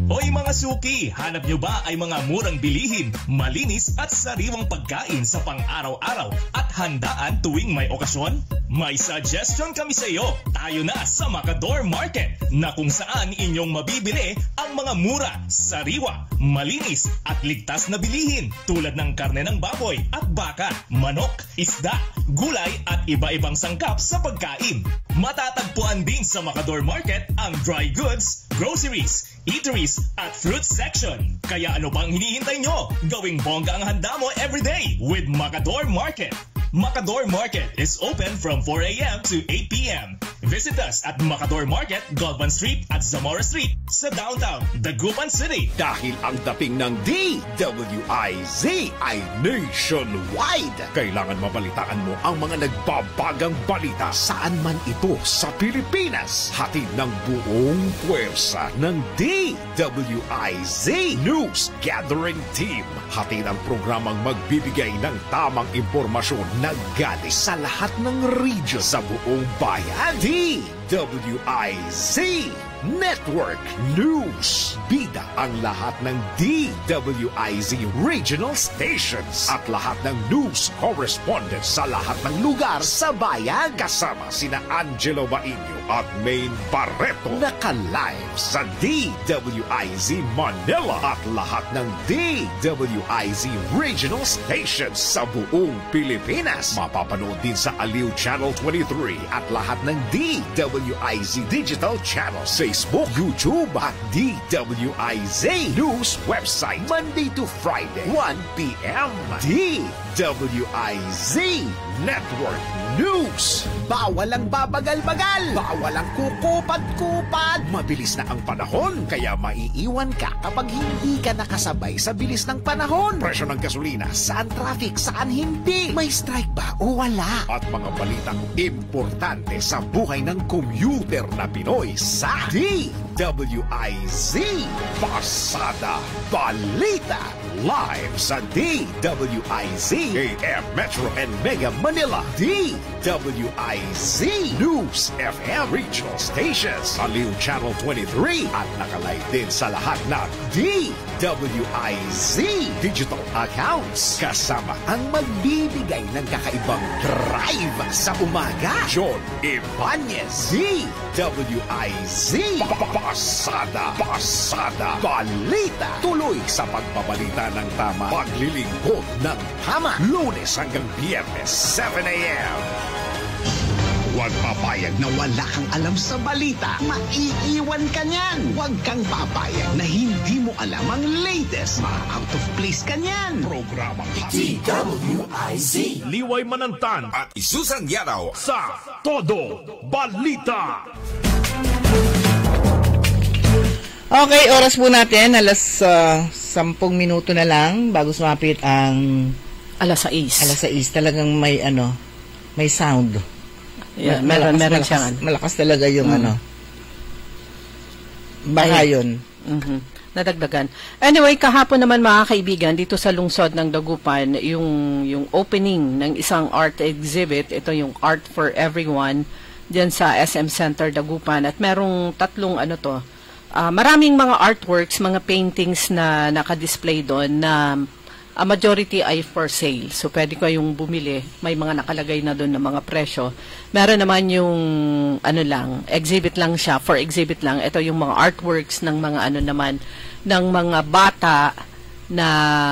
Hoy mga suki, hanap nyo ba ay mga murang bilihin, malinis at sariwang pagkain sa pang-araw-araw at handaan tuwing may okasyon? May suggestion kami sa iyo. Tayo na sa Macador Market na kung saan inyong mabibili ang mga mura, sariwa, malinis at ligtas na bilihin tulad ng karne ng baboy at baka, manok, isda, gulay at iba-ibang sangkap sa pagkain. Matatagpuan din sa Macador Market ang dry goods, groceries, eateries at fruit section. Kaya ano pang hinihintay nyo? Gawing bongga ang handa mo everyday with Macador Market. Macador Market is open from 4 a.m. to 8 p.m. Visit us at Macador Market, Galvan Street at Zamora Street sa downtown Dagupan City. Dahil ang dating ng DWIZ ay nationwide. Kailangan mabalitaan mo ang mga nagbabagang balita saan man ito sa Pilipinas. Hatid ng buong puwersa ng DWIZ News Gathering Team. Hatid ang programang magbibigay ng tamang impormasyon na galing sa lahat ng region sa buong bayan. DWIZ Network News. Bida ang lahat ng DWIZ regional stations at lahat ng news correspondents sa lahat ng lugar sa bayan. Kasama sina Angelo Bainio at Maine Barreto. Naka-live sa DWIZ Manila at lahat ng DWIZ regional stations sa buong Pilipinas. Mapapanood din sa Aliw Channel 23 at lahat ng DWIZ digital channels, Facebook, YouTube at DWIZ News website Monday to Friday 1 p.m. DWIZ Network News. Bawal ang babagal-bagal. Bawal ang kukupad-kupad. Mabilis na ang panahon, kaya maiiwan ka kapag hindi ka nakasabay sa bilis ng panahon. Presyo ng gasolina, saan traffic, saan hindi. May strike ba o wala? At mga balitang importante sa buhay ng commuter na Pinoy sa DWIZ Pasada Balita. Live sa DWIZ AM Metro and Mega Manila. DWIZ News FM Regional Stations. Aliw Channel 23 at nakalive din sa lahat ng DWIZ Digital Accounts. Kasama ang magbibigay ng kakaibang drive sa umaga. John Ibanez. DWIZ Pasada Balita. Tuloy sa pagbabalita ng tama. Paglilingkod ng tama. Lunes hanggang Biyernes, 7 a.m. Huwag papayag na wala kang alam sa balita. Maiiwan ka niyan. Huwag kang papayag na hindi mo alam ang latest. Out of place ka niyan. Programang DWIZ Liway Manantan at Isusan Yaraw sa Todo Balita. Okay, oras po natin, alas 10 minuto na lang bago sumapit ang alas 6. Alas 6, talagang may may sound. Yeah, meron siyang malakas talaga yung baka yun. Nadagdagan. Anyway, kahapon naman mga kaibigan, dito sa lungsod ng Dagupan, yung opening ng isang art exhibit, ito yung Art for Everyone, diyan sa SM Center Dagupan, at merong tatlong maraming mga artworks, mga paintings na nakadisplay doon na majority ay for sale. So, pwede kayong bumili. May mga nakalagay na doon na mga presyo. Meron naman yung, exhibit lang siya, for exhibit lang. Ito yung mga artworks ng mga ng mga bata na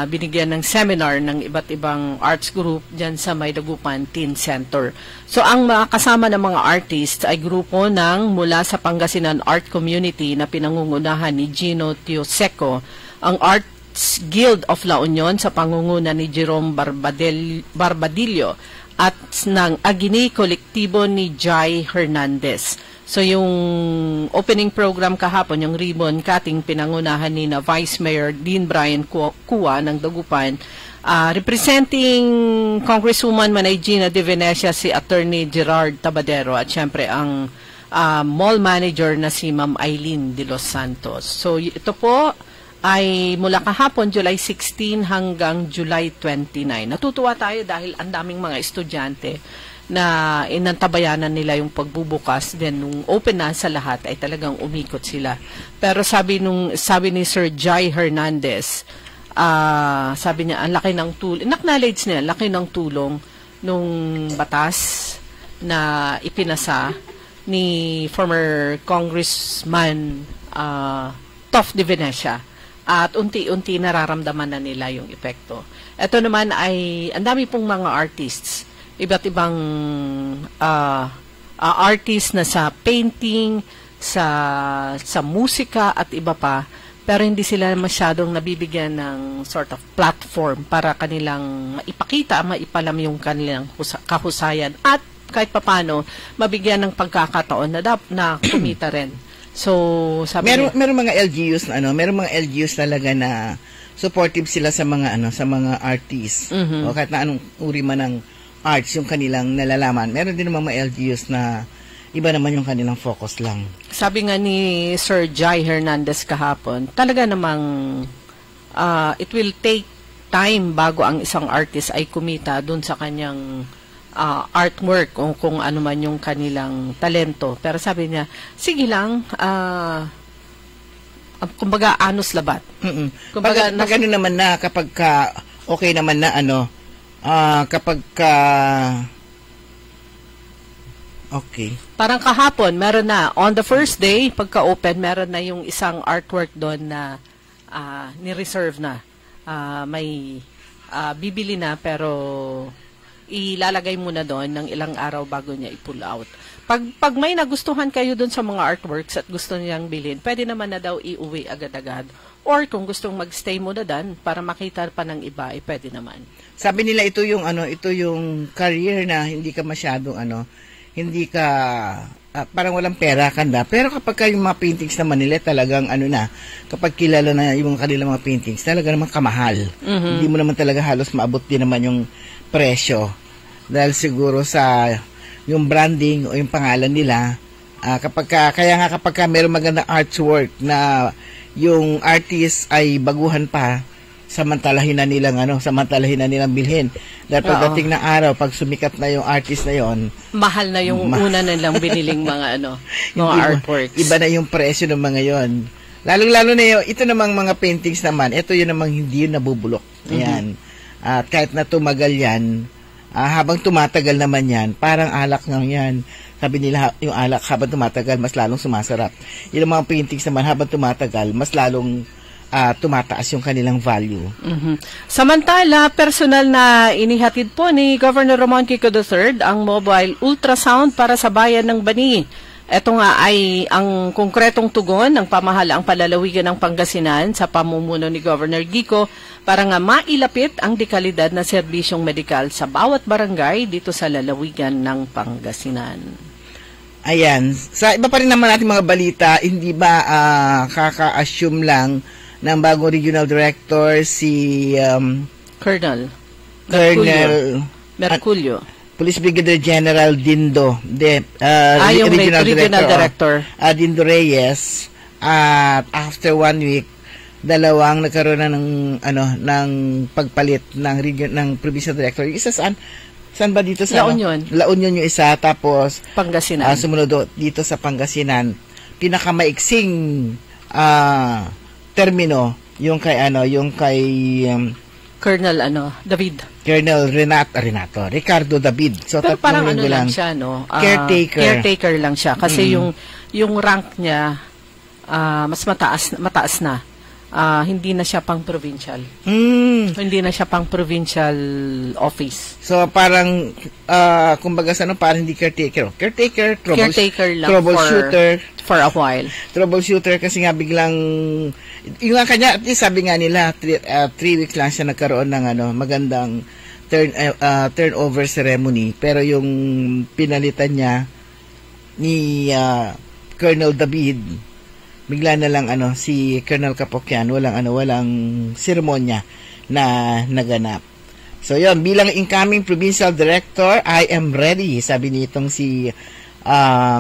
binigyan ng seminar ng iba't ibang arts group dyan sa May Dagupan Teen Center. So, ang mga kasama ng mga artists ay grupo ng mula sa Pangasinan Art Community na pinangungunahan ni Gino Tioseco, ang Arts Guild of La Union sa pangunguna ni Jerome Barbadillo at ng Agini Kolektibo ni Jai Hernandez. So yung opening program kahapon, yung ribbon cutting, pinangunahan ni na Vice Mayor Dean Brian Cua ng Dagupan, representing Congresswoman Manay Gina de Venecia, si Attorney Gerard Tabadero, at syempre ang mall manager na si Ma'am Eileen de los Santos. So ito po ay mula kahapon, July 16 hanggang July 29. Natutuwa tayo dahil ang daming mga estudyante na inantabayanan nila yung pagbubukas. Then, nung open na sa lahat, ay talagang umikot sila. Pero sabi ni Sir Jai Hernandez, sabi niya, ang laki ng tulong, in-acknowledge niya, laki ng tulong nung batas na ipinasa ni former Congressman Tof de Venecia. At unti-unti nararamdaman na nila yung epekto. Ito naman ay, ang dami pong mga artists, iba't ibang artists na sa painting, sa musika at iba pa, pero hindi sila masyadong nabibigyan ng sort of platform para kanilang maipakita, maipalam yung kanilang kahusayan at kahit papano mabigyan ng pagkakataon na kumita rin. So, sabi meron mga LGUs na meron mga LGUs talaga na supportive sila sa mga sa mga artists. O kahit na anong uri man ng arts yung kanilang nalalaman. Meron din mga LGUs na iba naman yung kanilang focus lang. Sabi nga ni Sir Jai Hernandez kahapon, talaga namang it will take time bago ang isang artist ay kumita dun sa kanyang artwork o kung ano man yung kanilang talento. Pero sabi niya, sige lang, kumbaga anos labat. Kumbaga, pag ano naman na, kapag okay naman na kapag okay. Parang kahapon, meron na, on the first day, pagka-open, meron na yung isang artwork doon na ni-reserve na. May bibili na, pero ilalagay muna doon ng ilang araw bago niya i-pull out. Pag may nagustuhan kayo doon sa mga artworks at gusto niyang bilhin, pwede naman na daw iuwi agad-agad. Or kung gustong magstay muna doon para makita pa ng iba, pwede naman. Sabi nila ito yung career na hindi ka masyadong hindi ka parang walang pera kanda. Pero kapag yung mga paintings naman nila talagang kapag kilala na yung kanilang mga paintings, talaga naman kamahal. Hindi mo naman talaga halos maabot din naman yung presyo. Dahil siguro sa yung branding o yung pangalan nila, kaya nga kapag mayroong magandang artwork na yung artist ay baguhan pa, samantalahin na nilang bilhin. Dahil pagdating ng araw, pag sumikat na yung artist na yon, mahal na yung una nilang biniling mga mga artworks. Iba na yung presyo ng mga yon. Lalong-lalo na ito namang mga paintings naman, ito yun namang hindi yun nabubulok. Ayan. At kahit na tumagal yan, habang tumatagal naman yan, parang alak nga yan. Sabi nila, yung alak habang tumatagal, mas lalong sumasarap. Yung mga paintings naman, habang tumatagal, mas lalong tumataas yung kanilang value. Samantala, personal na inihatid po ni Governor Ramon Kiko III ang mobile ultrasound para sa bayan ng Bani. Ito nga ay ang konkretong tugon ng pamahalaang palalawigan ng Pangasinan sa pamumuno ni Governor Kiko para nga mailapit ang dekalidad na serbisyong medikal sa bawat barangay dito sa lalawigan ng Pangasinan. Ayan. Sa iba pa rin naman natin mga balita, hindi ba kaka-assume lang ng bagong regional director si Colonel Merculio. Police Brigadier General Dindo, yung regional director. Dindo Reyes. At after 1 week, dalawang nagkaroon na ng pagpalit ng provincial director. Yung isa saan ba dito sa La Union? La Union yung isa, tapos Pangasinan. Sumunod dito sa Pangasinan. Pinakamaiksing termino yung kay Colonel Colonel Ricardo David. So pero parang lang siya, no? Caretaker lang siya kasi yung rank niya mas mataas na. Hindi na siya pang provincial. Hindi na siya pang provincial office. So parang kumbaga parang hindi caretaker. Caretaker lang troubleshooter for a while. Troubleshooter kasi nga biglang yung kanya, at least sabi nga nila 3 weeks lang siya nagkaroon ng magandang turnover ceremony, pero yung pinalitan niya ni Colonel David, bigla na lang si Colonel Capocchian, walang seremonya na naganap. So yon, bilang incoming provincial director, I am ready, sabi nitong si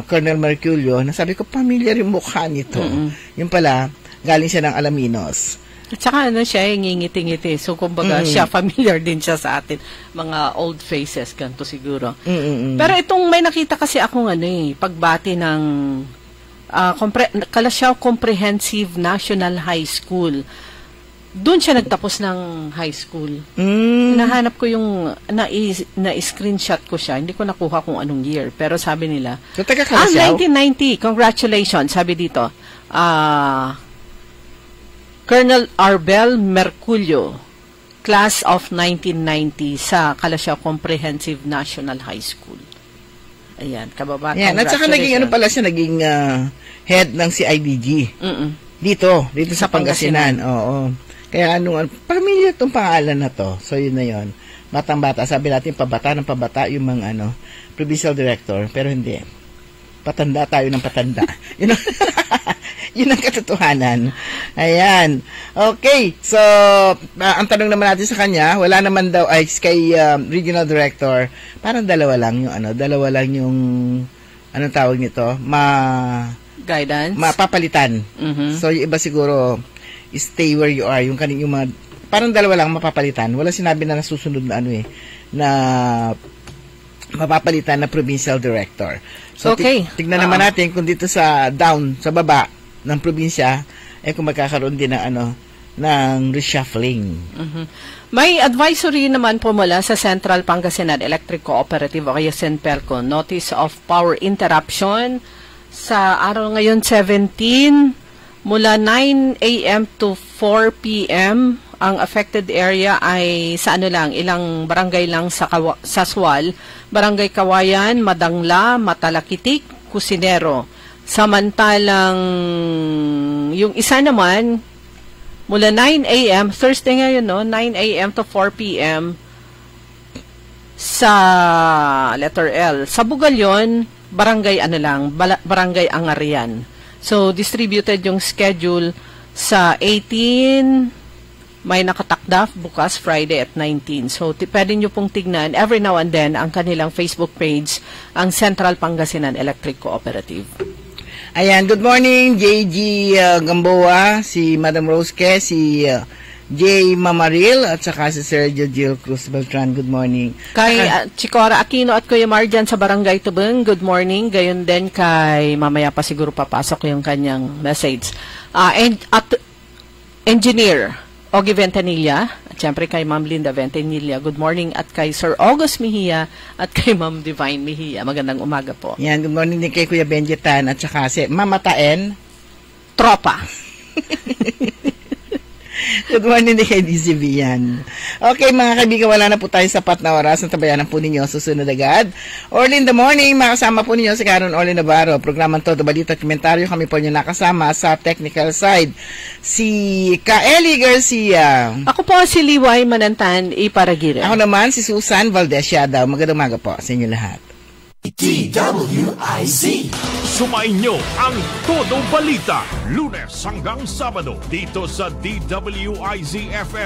Colonel Merculio, na sabi ko familiar yung mukha nito. Yung pala galing siya ng Alaminos. At saka siya ngingiti-ngiti. So kumbaga siya familiar din siya sa atin, mga old faces ganito siguro. Pero itong may nakita kasi akong pagbati ng Kalasyaw Comprehensive National High School. Doon siya nagtapos ng high school. Nahanap ko yung na-screenshot ko siya. Hindi ko nakuha kung anong year. Pero sabi nila, 1990. Congratulations. Sabi dito, Colonel Arbel Merculio, class of 1990 sa Kalasyaw Comprehensive National High School. Ayan, kababa. Yan, at saka naging pala siya, naging head ng CIDG. Dito sa Pangasinan. Oo. Kaya familiar itong pangalan na to. So yun na yun. Batang-bata, sabi natin pabata yung mga provincial director, pero hindi. Patanda tayo ng patanda. Yun ang katotohanan. Ayan. Okay. So, ang tanong naman natin sa kanya, wala naman daw ay kay regional director, parang dalawa lang yung anong tawag nito? Guidance? Mapapalitan. So, yung iba siguro, stay where you are. Yung mga, parang dalawa lang mapapalitan. Wala sinabi na nasusunod na na mapapalitan na provincial director. So, okay. Tignan naman natin kung dito sa baba ng probinsya, kung magkakaroon din ng reshuffling. May advisory naman po mula sa Central Pangasinan Electric Cooperative o kaya Senpelco, notice of power interruption sa araw ngayon 17 mula 9 a.m. to 4 p.m. Ang affected area ay sa ilang barangay lang sa Sual, Barangay Kawayan, Madangla, Matalakitik, Kusinero. Samantalang yung isa naman mula 9 a.m. Thursday ngayon 9 a.m. to 4 p.m. sa letter L. Sa Bugalyon, barangay barangay Angarian. So distributed yung schedule sa 18, may nakatakda bukas Friday at 19. So pwede nyo pong tignan every now and then ang kanilang Facebook page, ang Central Pangasinan Electric Cooperative. Ayan, good morning, JG Gamboa, si Madam Roseque, si J. Mamaril, at saka si Sergio Gil Cruz Beltran. Good morning. Kay Chicora Aquino at Kuya Marjan sa Barangay Tubeng, good morning. Gayon din kay, mamaya pa siguro papasok yung kanyang message. At Engineer Ogie Ventanilla, at syempre kay Ma'am Linda Ventanilla, good morning, at kay Sir August Mejia, at kay Ma'am Divine Mejia. Magandang umaga po. Yan, good morning din kay Kuya Benjetan, at saka si Mamataen Tropa. Good morning din kay DCV yan. Okay mga kaibigan, wala na po tayo sapat na oras. Natabayanan po ninyo susunod agad. Early in the morning, makasama po ninyo si Karen Orly Navarro. Programang Todo Balita Komentaryo. Kami po nyo nakasama sa technical side. Si Kaeli Garcia. Ako po si Liway Manantan Iparagira. Ako naman si Susan Valdez Yadaw. Magandang umaga po sa inyo lahat. DWIZ. Sumain nyo ang Todo Balita, Lunes hanggang Sabado dito sa DWIZ FM.